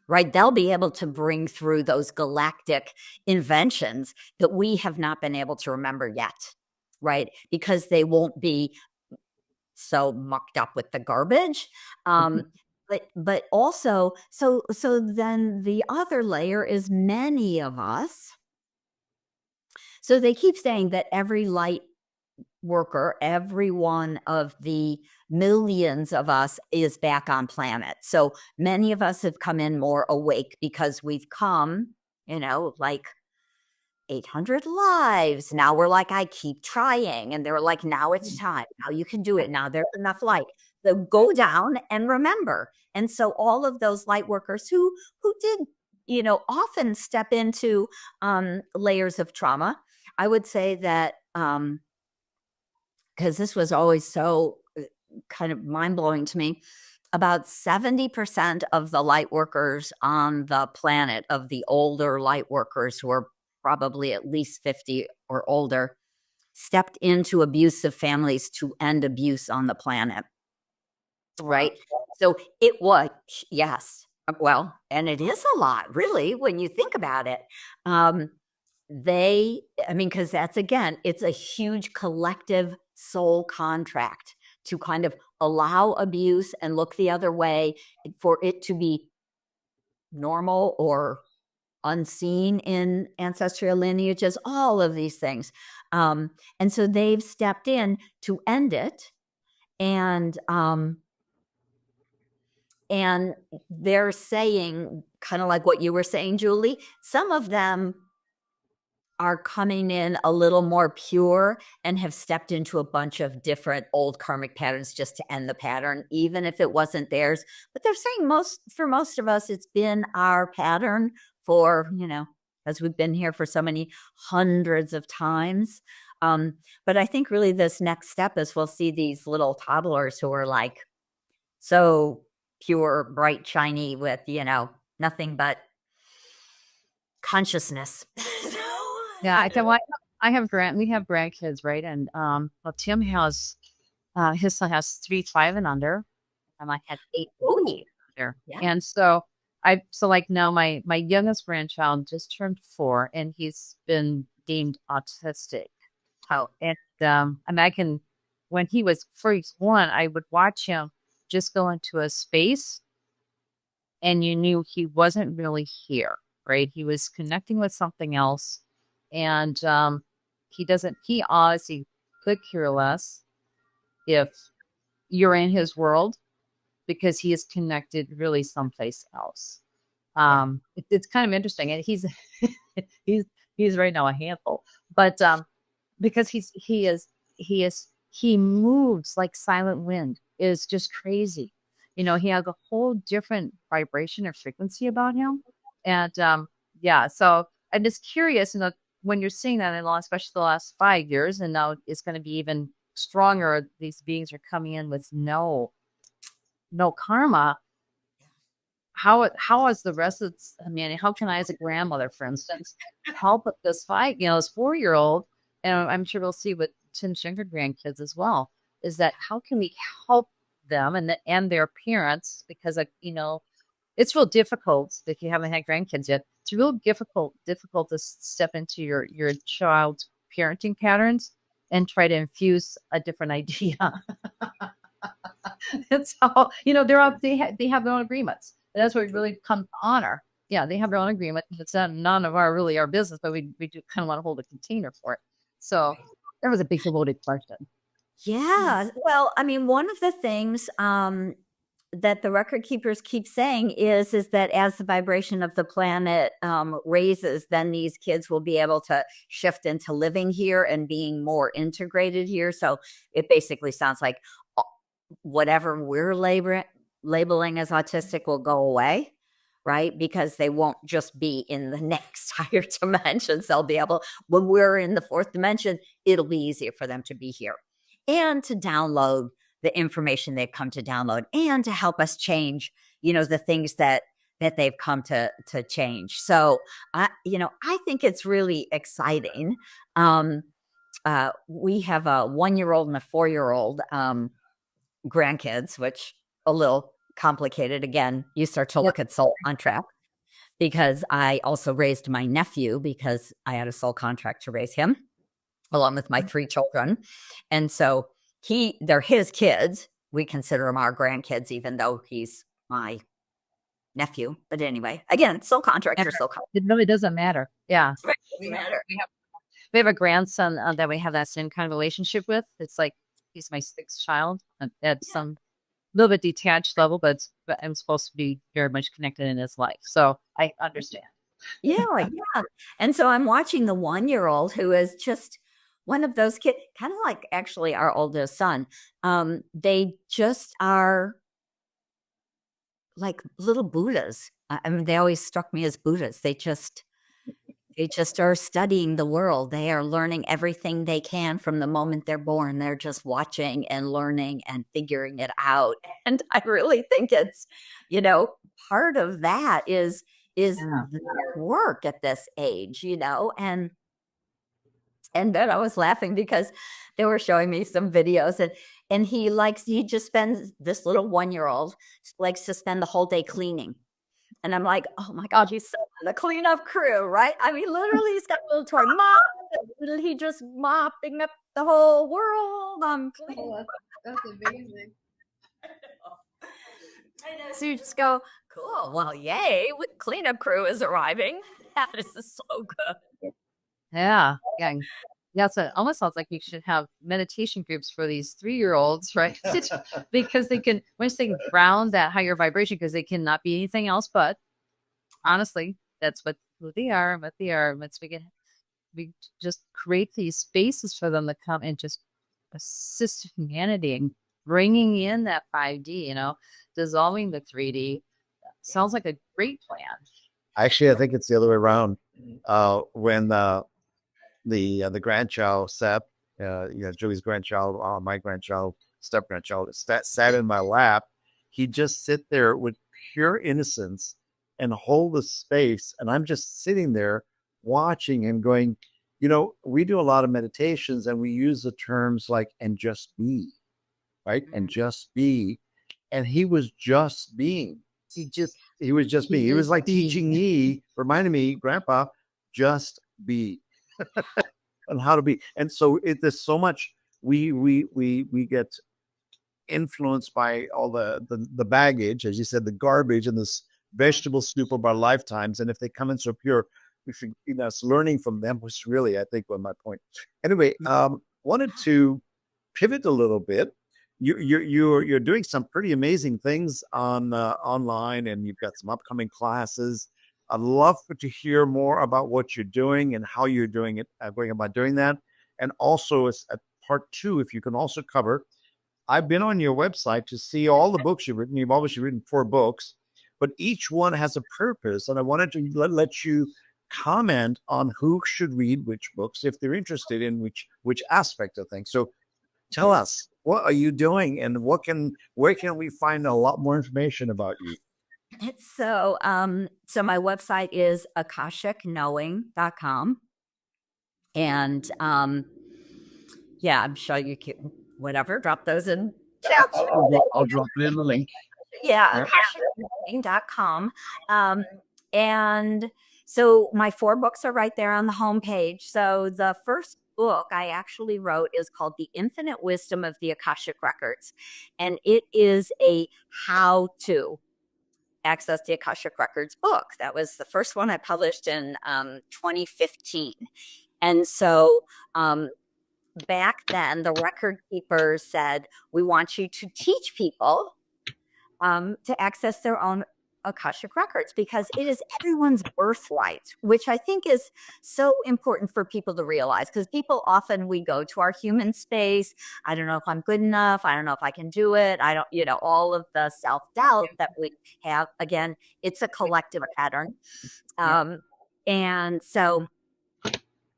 right? They'll be able to bring through those galactic inventions that we have not been able to remember yet, right? Because they won't be so mucked up with the garbage. But also, so then the other layer is many of us. So they keep saying that every light worker, every one of the millions of us is back on planet. So many of us have come in more awake because we've come, like 800 lives. Now we're like, I keep trying. And they're like, now it's time. Now you can do it. Now there's enough light. So go down and remember. And so all of those light workers who did, often step into layers of trauma. I would say that, because this was always so kind of mind-blowing to me, about 70% of the light workers on the planet, of the older light workers who are probably at least 50 or older, stepped into abusive families to end abuse on the planet. Right? So it was, yes. Well, and it is a lot, really, when you think about it. Because that's, again, it's a huge collective soul contract to kind of allow abuse and look the other way, for it to be normal or unseen in ancestral lineages, all of these things. And so they've stepped in to end it. And they're saying, kind of like what you were saying, Julie, some of them are coming in a little more pure and have stepped into a bunch of different old karmic patterns just to end the pattern, even if it wasn't theirs. But they're saying for most of us, it's been our pattern for, as we've been here for so many hundreds of times. But I think really this next step is we'll see these little toddlers who are like so pure, bright, shiny with, nothing but consciousness. Yeah, we have grandkids, right? And Tim has his son has 3, 5 and under, and I had 8 there. Yeah. And so now my youngest grandchild just turned 4, and he's been deemed autistic. Oh, and I can, when he was first 1, I would watch him just go into a space, and you knew he wasn't really here, right? He was connecting with something else. And he honestly could care less if you're in his world, because he is connected really someplace else. It's kind of interesting. And he's right now a handful, but because he moves like silent wind. Is just crazy. He has a whole different vibration or frequency about him. And so I'm just curious, when you're seeing that in law, especially the last 5 years, and now it's going to be even stronger. These beings are coming in with no karma. How is the rest of, I mean, how can I, as a grandmother, for instance, help with this fight? This 4-year-old, and I'm sure we'll see with Tim's younger grandkids as well, is that how can we help them and their parents? Because, it's real difficult if you haven't had grandkids yet. It's real difficult to step into your child's parenting patterns and try to infuse a different idea. It's all, they have their own agreements. And that's what we really come to honor. Yeah, they have their own agreement. It's none of our business, but we do kind of want to hold a container for it. So that was a big loaded question. Yeah. Well, I mean, one of the things that the record keepers keep saying is that as the vibration of the planet raises, then these kids will be able to shift into living here and being more integrated here. So it basically sounds like whatever we're labeling as autistic will go away, right? Because they won't just be in the next higher dimensions. They'll be able, when we're in the 4th dimension, it'll be easier for them to be here and to download the information they've come to download and to help us change, the things that they've come to change. So, I think it's really exciting. We have a 1-year-old and a 4-year-old grandkids, which a little complicated. Again, you start to look at soul contract, because I also raised my nephew because I had a soul contract to raise him along with my 3 children. And so they're his kids. We consider him our grandkids, even though he's my nephew. But anyway, again, soul contract or soul contract. It really doesn't matter. Yeah. We matter. We have a grandson that we have that same kind of relationship with. It's like he's my 6th child at some little bit detached level, but I'm supposed to be very much connected in his life. So I understand. Yeah. And so I'm watching the 1-year-old who is just one of those kids, kind of like actually our oldest son. They just are like little Buddhas. I mean, they always struck me as Buddhas. They just are studying the world. They are learning everything they can from the moment they're born. They're just watching and learning and figuring it out. And I really think it's, part of that is the work at this age, and then I was laughing because they were showing me some videos and he just spends, this little 1-year-old likes to spend the whole day cleaning. And I'm like, oh my God, he's so the cleanup crew, right? I mean, literally he's got a little toy mop. He just mopping up the whole world. I'm cleaning. Oh, that's amazing. So you just go, cool. Well, yay. Cleanup crew is arriving. That is so good. Yeah. So it almost sounds like you should have meditation groups for these 3-year-olds, right? Because once they can ground that higher vibration, because they cannot be anything else but, honestly, that's who they are and what they are. We just create these spaces for them to come and just assist humanity and bringing in that 5D, dissolving the 3D. Sounds like a great plan. Actually, I think it's the other way around. When the grandchild Sep, Julie's grandchild, my grandchild, step grandchild, sat in my lap, he'd just sit there with pure innocence and hold the space, and I'm just sitting there watching and going, we do a lot of meditations and we use the terms like and just be, right? And just be, and he was just being. He was just being. He was like teaching me, reminding me, Grandpa, just be. And how to be. And so there's so much we get influenced by all the baggage, as you said, the garbage and this vegetable soup of our lifetimes. And if they come in so pure, we should, it's learning from them, which really, I think, was my point. Anyway, wanted to pivot a little bit. You're doing some pretty amazing things on online, and you've got some upcoming classes. I'd love to hear more about what you're doing and how you're doing it, going about doing that. And also, as a part 2, if you can also cover, I've been on your website to see all the books you've written. You've obviously written 4 books, but each one has a purpose. And I wanted to let you comment on who should read which books if they're interested in which aspect of things. So tell us, what are you doing, and where can we find a lot more information about you? So, so my website is akashicknowing.com. And yeah, I'm sure you can, whatever, drop those in chat. I'll drop it in the link. Yeah, akashickknowing.com. And so my 4 books are right there on the homepage. So the first book I actually wrote is called The Infinite Wisdom of the Akashic Records. And it is a how to access the Akashic Records book. That was the first one I published in 2015. And so back then, the record keepers said, we want you to teach people to access their own Akashic Records, because it is everyone's birthright, which I think is so important for people to realize, because people often, we go to our human space. I don't know if I'm good enough. I don't know if I can do it. I don't, all of the self-doubt that we have. Again, it's a collective pattern. And so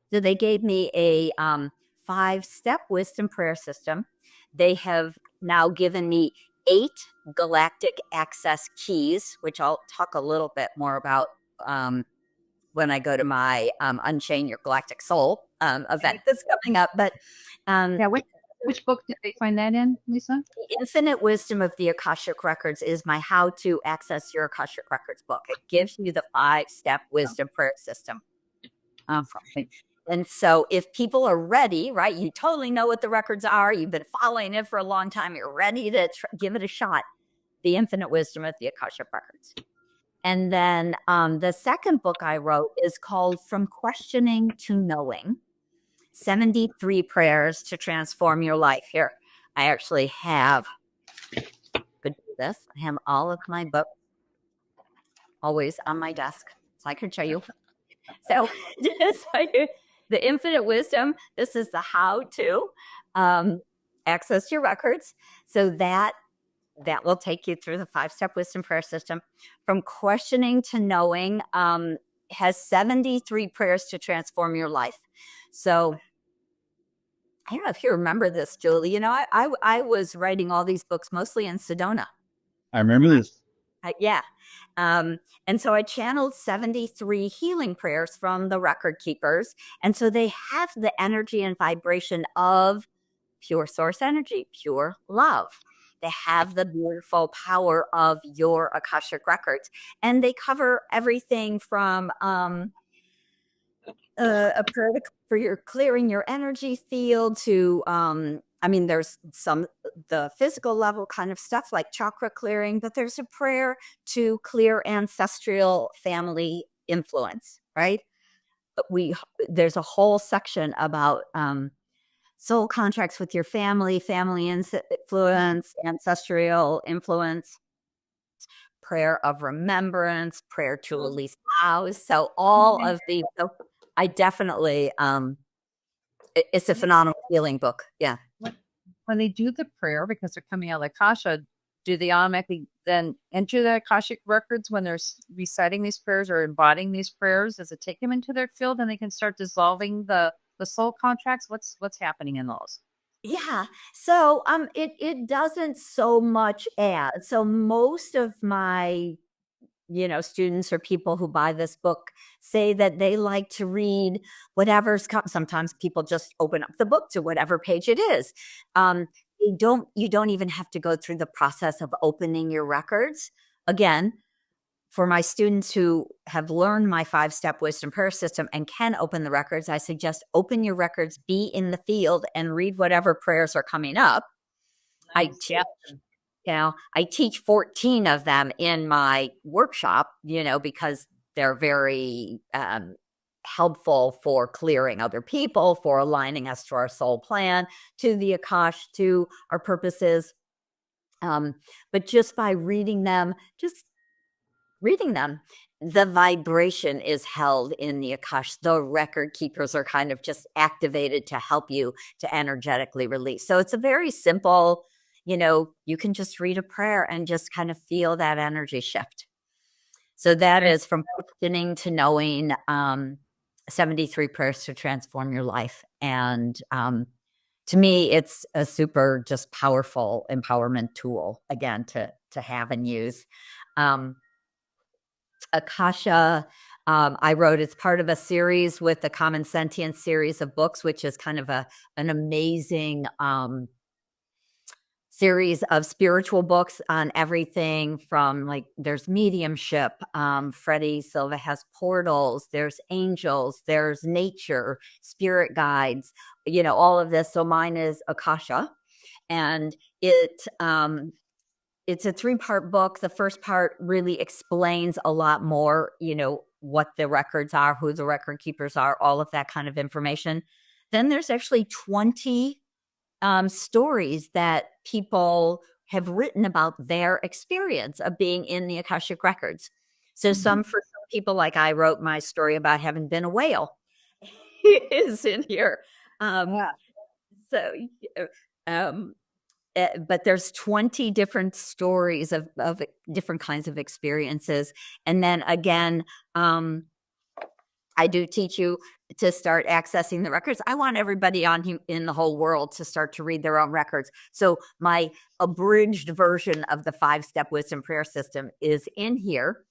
they gave me a 5-step wisdom prayer system. They have now given me 8 galactic access keys, which I'll talk a little bit more about when I go to my Unchain Your Galactic Soul event that's coming up. But which book did they find that in, Lisa? The Infinite Wisdom of the Akashic Records is my How to Access Your Akashic Records book. It gives you the 5-step wisdom prayer system. And so if people are ready, right, you totally know what the records are, you've been following it for a long time, you're ready to give it a shot, The Infinite Wisdom of the Akashic Records. And then the second book I wrote is called From Questioning to Knowing, 73 Prayers to Transform Your Life. Here, I actually have, could do this, I have all of my books always on my desk, so I could show you. So the Infinite Wisdom, this is the how to access your records. So that will take you through the 5-step wisdom prayer system. From Questioning to Knowing has 73 prayers to transform your life. So I don't know if you remember this, Julie. I was writing all these books mostly in Sedona. I remember this. Yeah. And so I channeled 73 healing prayers from the record keepers. And so they have the energy and vibration of pure source energy, pure love. They have the beautiful power of your Akashic Records. And they cover everything from a prayer for your clearing your energy field to there's the physical level kind of stuff like chakra clearing, but there's a prayer to clear ancestral family influence, right? There's a whole section about soul contracts with your family influence, ancestral influence, prayer of remembrance, prayer to release vows. So all of these, so I definitely, it's a phenomenal healing book. Yeah. When they do the prayer, because they're coming out of the Akasha, do they automatically then enter the Akashic Records when they're reciting these prayers or embodying these prayers? Does it take them into their field and they can start dissolving the soul contracts? What's happening in those? Yeah. So it doesn't so much add. So most of my students or people who buy this book say that they like to read whatever's sometimes people just open up the book to whatever page it is. You don't even have to go through the process of opening your records. Again, for my students who have learned my 5-step wisdom prayer system and can open the records, I suggest open your records, be in the field, and read whatever prayers are coming up. Nice. I teach 14 of them in my workshop, because they're very helpful for clearing other people, for aligning us to our soul plan, to the Akash, to our purposes. But just by reading them, the vibration is held in the Akash. The record keepers are kind of just activated to help you to energetically release. So it's a very simple, you can just read a prayer and just kind of feel that energy shift. So that is From Questioning to Knowing, 73 Prayers to Transform Your Life. And to me, it's a super just powerful empowerment tool, again, to have and use. Akasha, I wrote, it's part of a series with the Common Sentience series of books, which is kind of an amazing series of spiritual books on everything from, like, there's mediumship. Freddie Silva has portals, there's angels, there's nature, spirit guides, all of this. So mine is Akasha, and it's a 3-part book. The first part really explains a lot more, what the records are, who the record keepers are, all of that kind of information. Then there's actually 20 stories that people have written about their experience of being in the Akashic Records. So for some people, like I wrote my story about having been a whale is in here. But there's 20 different stories of different kinds of experiences. And then again, I do teach you to start accessing the records. I want everybody in the whole world to start to read their own records. So my abridged version of the 5-step wisdom prayer system is in here.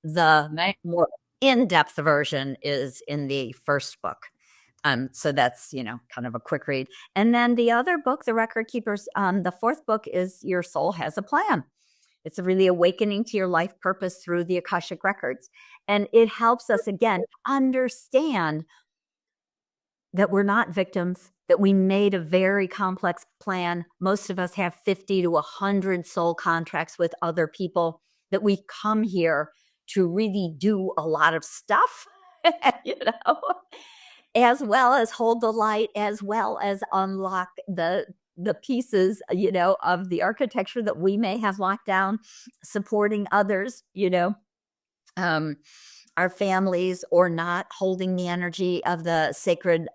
The more in-depth version is in the first book. So that's, kind of a quick read. And then the other book, The Record Keepers, the 4th book is Your Soul Has a Plan. It's a really awakening to your life purpose through the Akashic Records. And it helps us, again, understand that we're not victims, that we made a very complex plan. Most of us have 50 to 100 soul contracts with other people, that we come here to really do a lot of stuff, as well as hold the light, as well as unlock the pieces, of the architecture that we may have locked down, supporting others, our families, or not, holding the energy of the sacred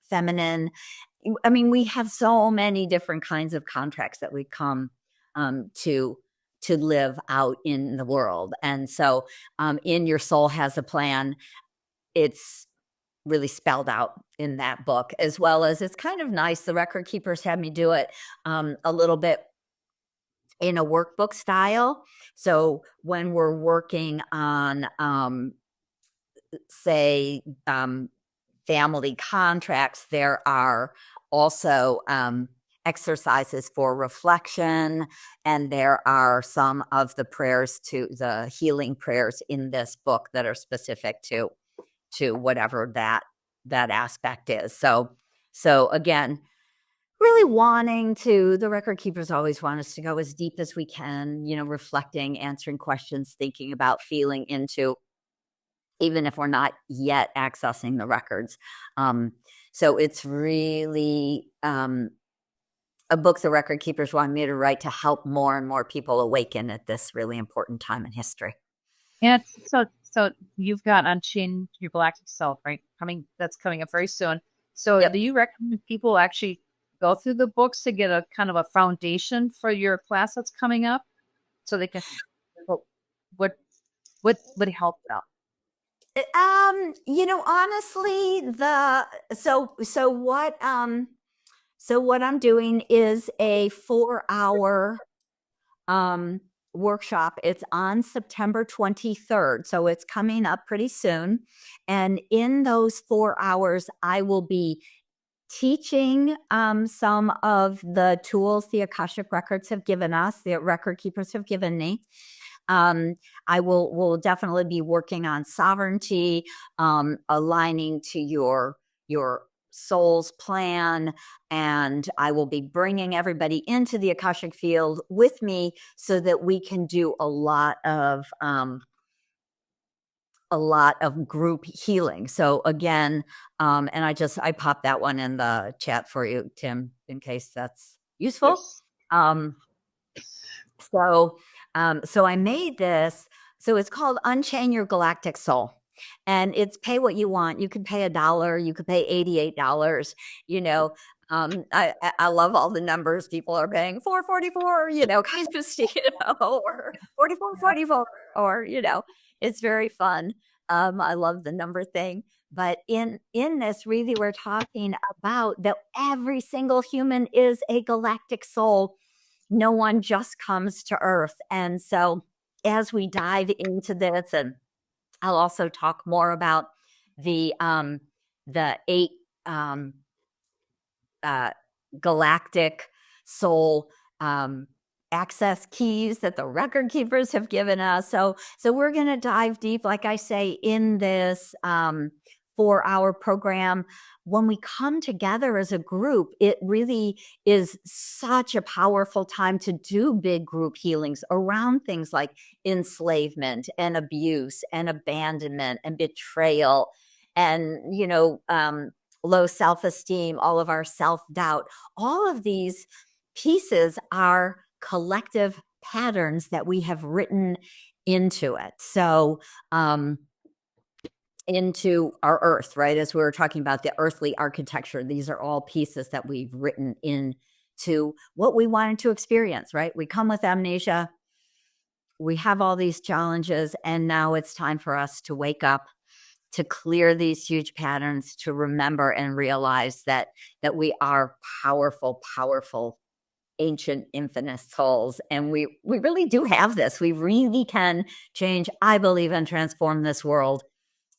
feminine. I mean, we have so many different kinds of contracts that we come to live out in the world. And so in Your Soul Has a Plan, it's really spelled out in that book, as well as it's kind of nice. The record keepers had me do it a little bit in a workbook style. So when we're working on, say, family contracts, there are also exercises for reflection, and there are some of the prayers, to the healing prayers in this book, that are specific to whatever that aspect is. So again, really wanting to, the record keepers always want us to go as deep as we can, reflecting, answering questions, thinking about, feeling into, even if we're not yet accessing the records. So it's really a book the record keepers want me to write to help more and more people awaken at this really important time in history. And so you've got Unchain Your Galactic Self, right? That's coming up very soon. So Yep. Do you recommend people actually go through the books to get a kind of a foundation for your class that's coming up, so they can, what would help out? Honestly, what I'm doing is a 4-hour workshop. It's on September 23rd, so it's coming up pretty soon. And in those 4 hours, I will be teaching some of the tools the Akashic Records have given us, the record keepers have given me. I will definitely be working on sovereignty, aligning to your soul's plan, and I will be bringing everybody into the Akashic field with me, so that we can do a lot of group healing. So again, and I popped that one in the chat for you, Tim, in case that's useful. Yes. So I made this. So it's called Unchain Your Galactic Soul. And it's pay what you want. You could pay $1, you could pay $88. I love all the numbers people are paying, $444, kind of, or $44.44. or, it's very fun. I love the number thing. But in this, really, we're talking about that every single human is a galactic soul. No one just comes to Earth. And so as we dive into this, and I'll also talk more about the 8 galactic soul access keys that the record keepers have given us. So we're going to dive deep, like I say, in this 4-hour program. When we come together as a group, it really is such a powerful time to do big group healings around things like enslavement and abuse and abandonment and betrayal and, low self-esteem, all of our self-doubt. All of these pieces are collective patterns that we have written into it. So, into our earth, right? As we were talking about the earthly architecture, these are all pieces that we've written into what we wanted to experience, right? We come with amnesia. We have all these challenges, and now it's time for us to wake up, to clear these huge patterns, to remember and realize that we are powerful, powerful, ancient, infinite souls. And we really do have this. We really can change, I believe, and transform this world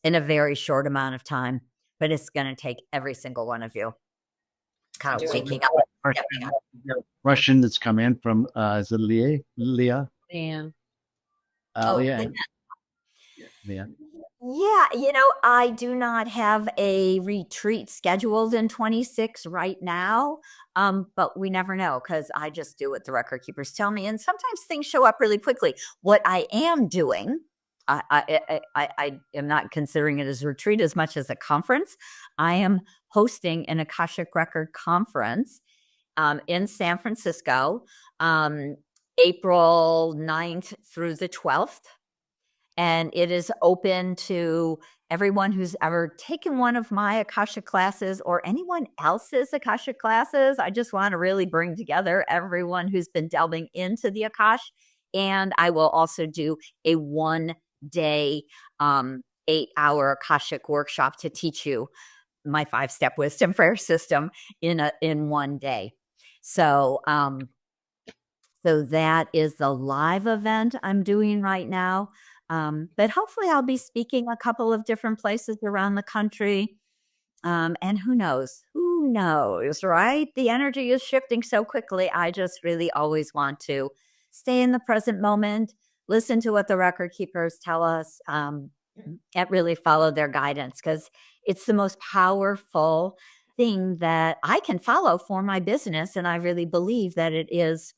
in a very short amount of time. But it's going to take every single one of you kind of waking up. Question that's come in from, is it Leah? And Leah. Yeah. Yeah, I do not have a retreat scheduled in 26 right now, but we never know because I just do what the record keepers tell me, and sometimes things show up really quickly. What I am doing, I am not considering it as a retreat as much as a conference. I am hosting an Akashic Record conference in San Francisco, April 9th through the 12th. And it is open to everyone who's ever taken one of my Akashic classes or anyone else's Akashic classes. I just want to really bring together everyone who's been delving into the Akash. And I will also do a 1-day, 8-hour Akashic workshop to teach you my 5-step wisdom prayer system in 1 day. So that is the live event I'm doing right now. But hopefully I'll be speaking a couple of different places around the country. And who knows, right? The energy is shifting so quickly. I just really always want to stay in the present moment, listen to what the record keepers tell us, and really follow their guidance, because it's the most powerful thing that I can follow for my business. And I really believe that it is.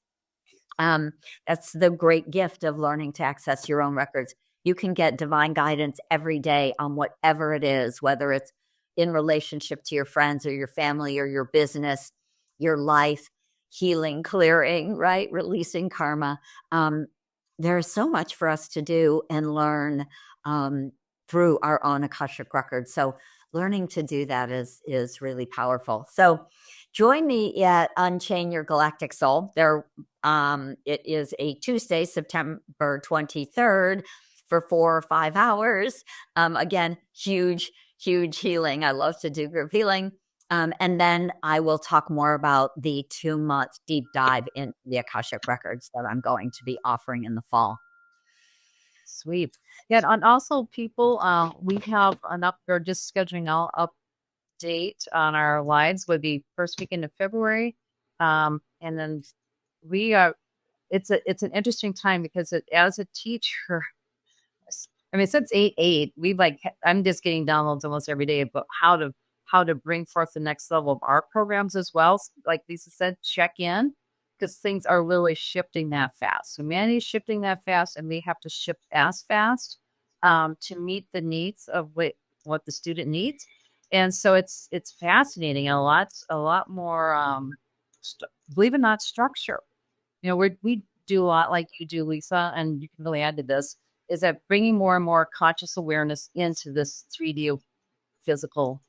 That's the great gift of learning to access your own records. You can get divine guidance every day on whatever it is, whether it's in relationship to your friends or your family or your business, your life, healing, clearing, right? Releasing karma. There's so much for us to do and learn through our own Akashic records. So learning to do that is really powerful. So join me at Unchain Your Galactic Soul. It is a Tuesday, September 23rd for 4 or 5 hours. Again, huge healing. I love to do group healing. And then I will talk more about the 2-month deep dive in the Akashic Records that I'm going to be offering in the fall. Sweet. Yeah, and also people, we have we're just scheduling all update on our lives would be first weekend of February. And then it's an interesting time because as a teacher, I mean, since 8/8, I'm just getting downloads almost every day about how to bring forth the next level of our programs as well. So, like Lisa said, check in because things are really shifting that fast. Humanity is shifting that fast, and we have to shift as fast to meet the needs of what the student needs. And so it's fascinating and a lot more believe it or not structure. We do a lot like you do, Lisa, and you can really add to this. Is that bringing more and more conscious awareness into this 3D physical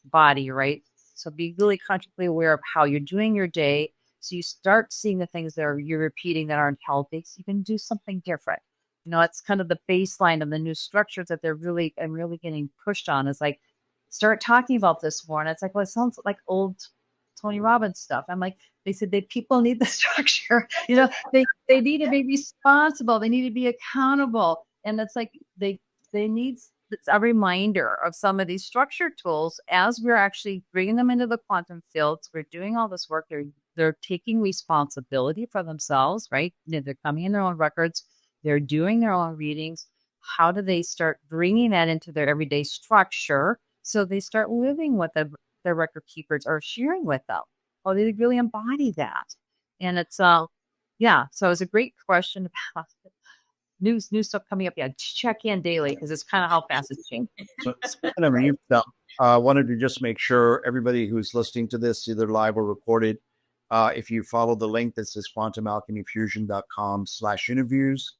body, right? So be really consciously aware of how you're doing your day. So you start seeing the things that you're repeating that aren't healthy. So you can do something different. it's kind of the baseline of the new structures that I'm really getting pushed on. Is like, start talking about this more. And it's like, well, it sounds like old Tony Robbins stuff. I'm like, they said that people need the structure. They need to be responsible. They need to be accountable. And it's like they need a reminder of some of these structure tools as we're actually bringing them into the quantum fields. We're doing all this work. They're taking responsibility for themselves, right? They're coming in their own records. They're doing their own readings. How do they start bringing that into their everyday structure? So they start living what their record keepers are sharing with them. Oh, they really embody that. And it's, yeah. So it's a great question about new stuff coming up. Yeah, check in daily because it's kind of how fast it's changing. So, wanted to just make sure everybody who's listening to this, either live or recorded, if you follow the link that says quantumalchemyfusion.com/interviews,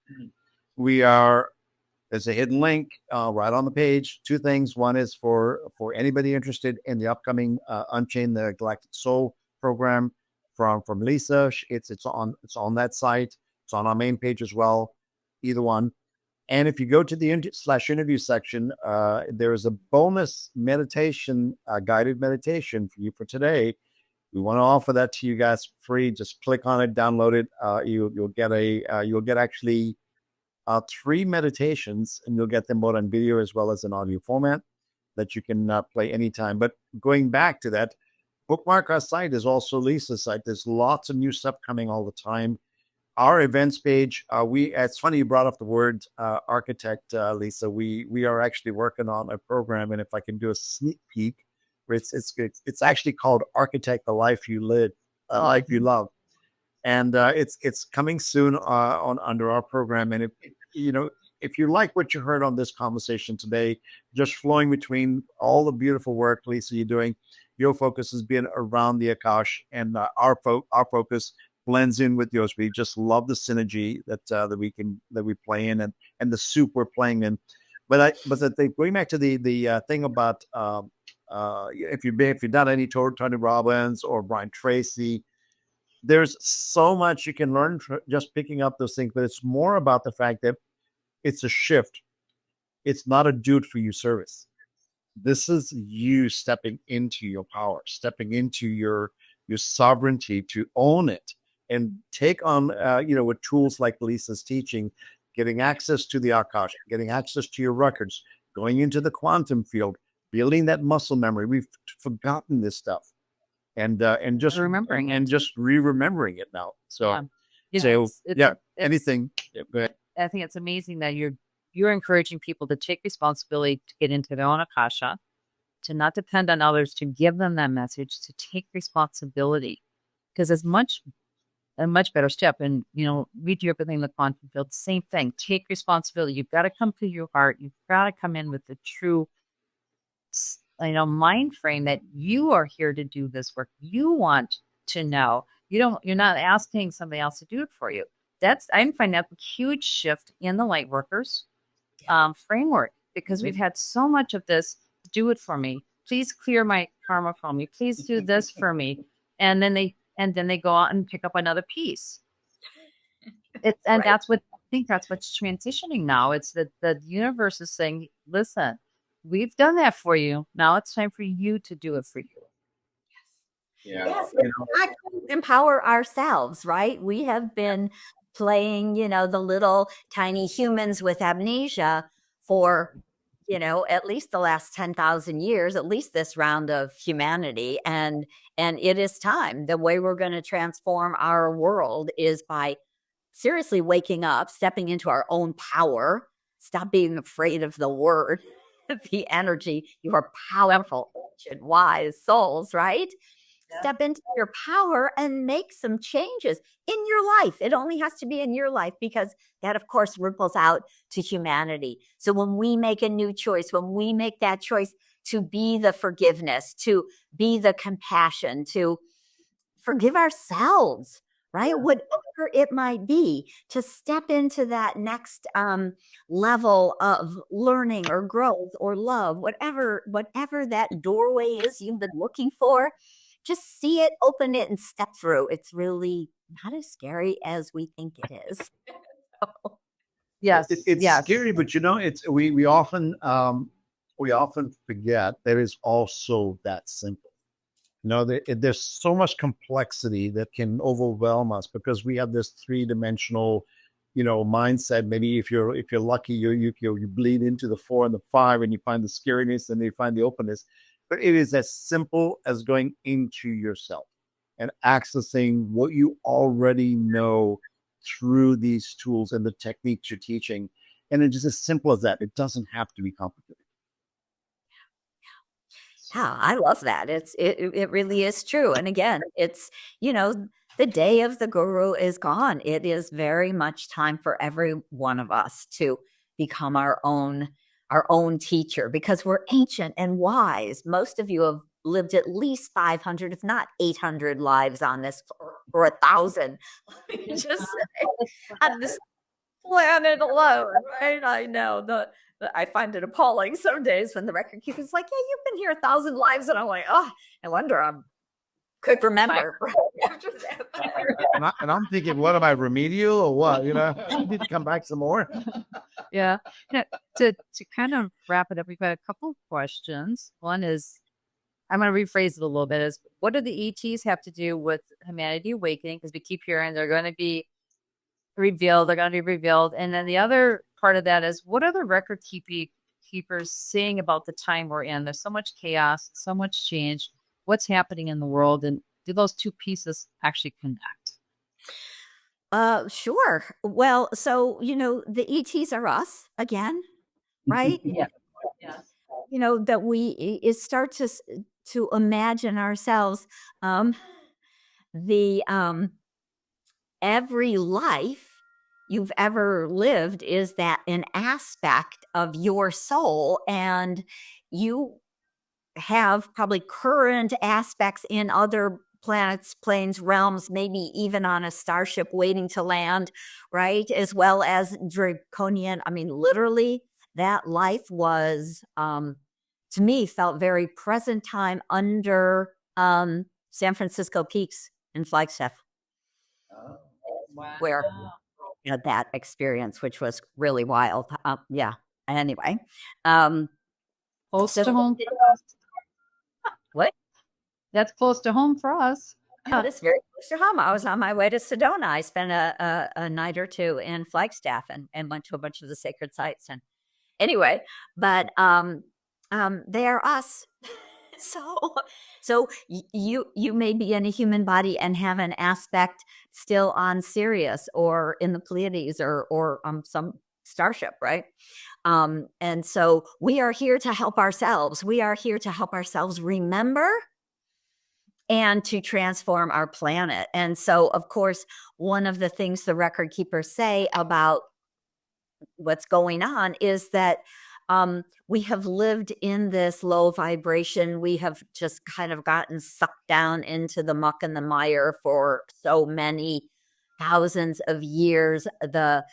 there's a hidden link right on the page. Two things. One is for anybody interested in the upcoming Unchain the Galactic Soul program from Lisa. It's on that site. It's on our main page as well. Either one. And if you go to the /interview section, there is a bonus meditation, guided meditation for you for today. We want to offer that to you guys free. Just click on it, download it. You'll get actually 3 meditations, and you'll get them both on video as well as in audio format that you can play anytime. But going back to that, bookmark our site is also Lisa's site. There's lots of new stuff coming all the time. Our events page, it's funny you brought up the word architect, Lisa. We are actually working on a program, and if I can do a sneak peek, it's actually called Architect the Life You Live, Life You Love, and it's coming soon on under our program. And if you like what you heard on this conversation today, just flowing between all the beautiful work, Lisa, you're doing, your focus has been around the Akash, and our focus blends in with yours. We just love the synergy that we play in, and the soup we're playing in. But going back to the thing about if you've done any Tony Robbins or Brian Tracy, there's so much you can learn just picking up those things. But it's more about the fact that it's a shift. It's not a do it for you service. This is you stepping into your power, stepping into your sovereignty to own it and take on, with tools like Lisa's teaching, getting access to the Akash, getting access to your records, going into the quantum field, building that muscle memory. We've forgotten this stuff, and just remembering and just re-remembering it now. So, anything. Yeah, go ahead. I think it's amazing that you're encouraging people to take responsibility to get into their own Akasha, to not depend on others, to give them that message, to take responsibility, because it's a much better step. And, we do everything in the quantum field, same thing. Take responsibility. You've got to come to your heart. You've got to come in with the true, mind frame that you are here to do this work. You want to know. You're not asking somebody else to do it for you. I find that a huge shift in the light workers framework, because we've had so much of this, do it for me. Please clear my karma for me. Please do this for me. And then they go out and pick up another piece. And that's what I think that's what's transitioning now. It's that the universe is saying, listen, we've done that for you. Now it's time for you to do it for you. Yes, empower ourselves, right? We have been playing, the little tiny humans with amnesia for, at least the last 10,000 years, at least this round of humanity. And it is time. The way we're going to transform our world is by seriously waking up, stepping into our own power, stop being afraid of the word, the energy. You are powerful, ancient, wise souls, right? Step into your power and make some changes in your life. It only has to be in your life, because that, of course, ripples out to humanity. So when we make a new choice, when we make that choice to be the forgiveness, to be the compassion, to forgive ourselves, right? Whatever it might be, to step into that next level of learning or growth or love, whatever that doorway is you've been looking for. Just see it, open it, and step through. It's really not as scary as we think it is. Yes. It's yes. scary, but it's we often forget that it's also that simple. There's so much complexity that can overwhelm us because we have this three-dimensional, mindset. Maybe if you're lucky, you bleed into the 4 and the 5, and you find the scariness, and you find the openness. But it is as simple as going into yourself and accessing what you already know through these tools and the techniques you're teaching. And it's just as simple as that. It doesn't have to be complicated. Yeah, I love that. It really is true. And again, it's, the day of the guru is gone. It is very much time for every one of us to become our own teacher, because we're ancient and wise. Most of you have lived at least 500, if not 800 lives on this, or 1,000. Let me just say, on this planet alone, right? I know I find it appalling some days when the record keeper's like, "Yeah, you've been here 1,000 lives," and I'm like, "Oh, I wonder I could remember." After that. And I'm thinking, what am I, remedial or what? I need to come back some more. Yeah. To kind of wrap it up, we've got a couple of questions. One is, I'm going to rephrase it a little bit, is what do the ETs have to do with humanity awakening? Because we keep hearing they're going to be revealed. And then the other part of that is, what are the record keepers saying about the time we're in? There's so much chaos, so much change. What's happening in the world? And do those two pieces actually connect? Sure. Well, so, the ETs are us again, right? Yeah. Yes. That we start to imagine ourselves, the every life you've ever lived is that an aspect of your soul, and you have probably current aspects in other planets, planes, realms, maybe even on a starship waiting to land, right? As well as draconian. I mean, literally, that life was, to me, felt very present time under San Francisco Peaks in Flagstaff. Wow. Where had that experience, which was really wild. Yeah. Anyway, Close so to home. what? That's close to home for us. Oh, that's very close to home. I was on my way to Sedona. I spent a night or two in Flagstaff and went to a bunch of the sacred sites. And anyway, but they are us. So you may be in a human body and have an aspect still on Sirius or in the Pleiades or some starship, right? And so we are here to help ourselves. We are here to help ourselves remember and to transform our planet. And so, of course, one of the things the record keepers say about what's going on is that we have lived in this low vibration. We have just kind of gotten sucked down into the muck and the mire for so many thousands of years. The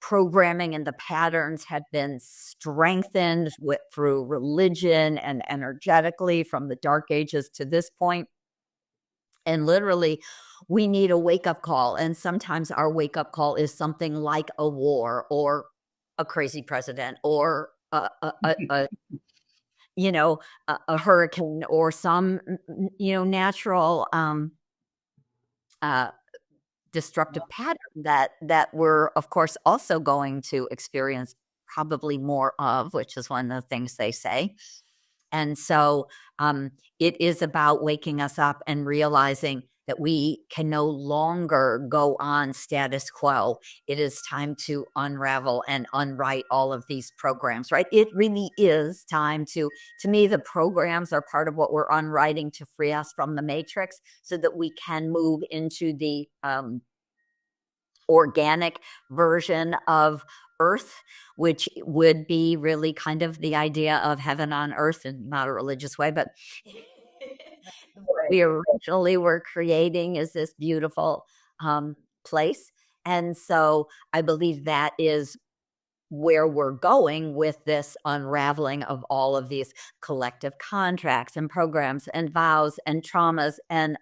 programming and the patterns had been strengthened through religion and energetically from the dark ages to this point. And literally, we need a wake-up call. And sometimes our wake-up call is something like a war or a crazy president or a hurricane or some natural destructive pattern that we're of course also going to experience probably more of, which is one of the things they say. And so it is about waking us up and realizing that we can no longer go on status quo. It is time to unravel and unwrite all of these programs, right? It really is time to me, the programs are part of what we're unwriting to free us from the matrix so that we can move into the organic version of Earth, which would be really kind of the idea of heaven on earth, in not a religious way, but what we originally were creating is this beautiful place. And so I believe that is where we're going with this unraveling of all of these collective contracts and programs and vows and traumas and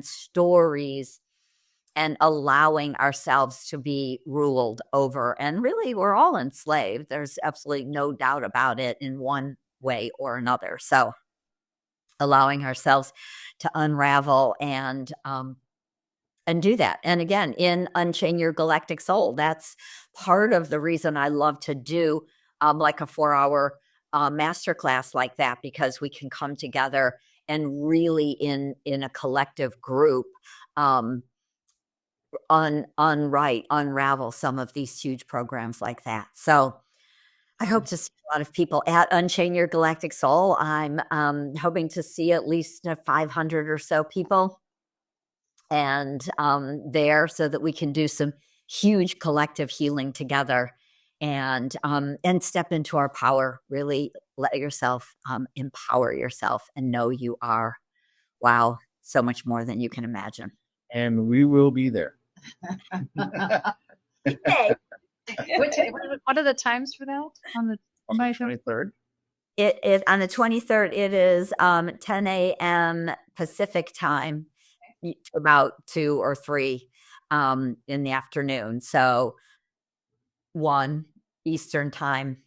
stories and allowing ourselves to be ruled over. And really, we're all enslaved. There's absolutely no doubt about it in one way or another. So allowing ourselves to unravel and do that. And again, in Unchain Your Galactic Soul, that's part of the reason I love to do like a 4-hour masterclass like that, because we can come together and really in a collective group unravel some of these huge programs like that. So I hope to see a lot of people at Unchain Your Galactic Soul. I'm hoping to see at least 500 or so people and there, so that we can do some huge collective healing together and step into our power. Really let yourself empower yourself and know you are, wow, so much more than you can imagine. And we will be there. Hey. What are the times for that? On the 23rd. It on the 23rd, it is 10 a.m. Pacific time, about 2 or 3 in the afternoon. So 1 Eastern time.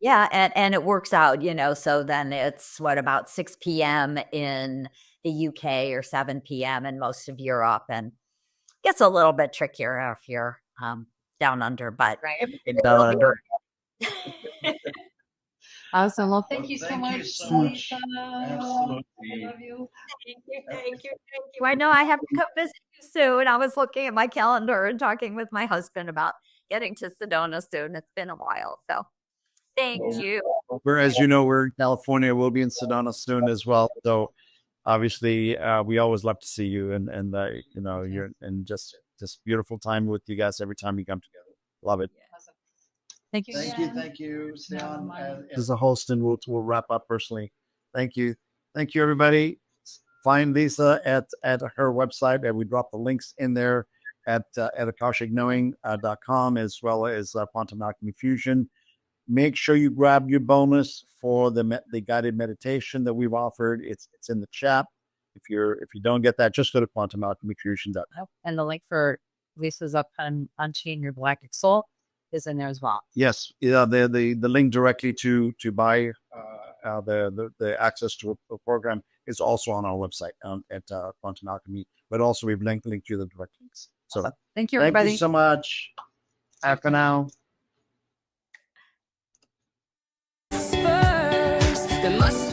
Yeah, and it works out, so then it's about 6 p.m. in the UK or 7 p.m. in most of Europe, and gets a little bit trickier if you're down under, but Down under. Awesome. Well, Thank you so much, much. Lisa. Absolutely. I love you. Thank you. I know I have to come visit you soon. I was looking at my calendar and talking with my husband about getting to Sedona soon. It's been a while, so thank you. As you know, we're in California. We'll be in Sedona soon as well. So obviously, we always love to see you, and you're and just beautiful time with you guys every time you come together. Love it. Awesome. thank you. Thank you. Stay Never on mind. as a host, and we'll wrap up personally. Thank you, everybody. Find Lisa at her website, and we drop the links in there at akashicknowing.com, as well as Quantum Alchemy Fusion. Make sure you grab your bonus for the guided meditation that we've offered. It's in the chat. If you don't get that, just go to quantumalchemyfusion.com. And the link for Lisa's up on Unchain Your Galactic Soul is in there as well. Yes, the link directly to buy the access to a program is also on our website at Quantum Alchemy, but also we've linked to the direct links. So Thank you, everybody. Thank you so much. Bye for now. There must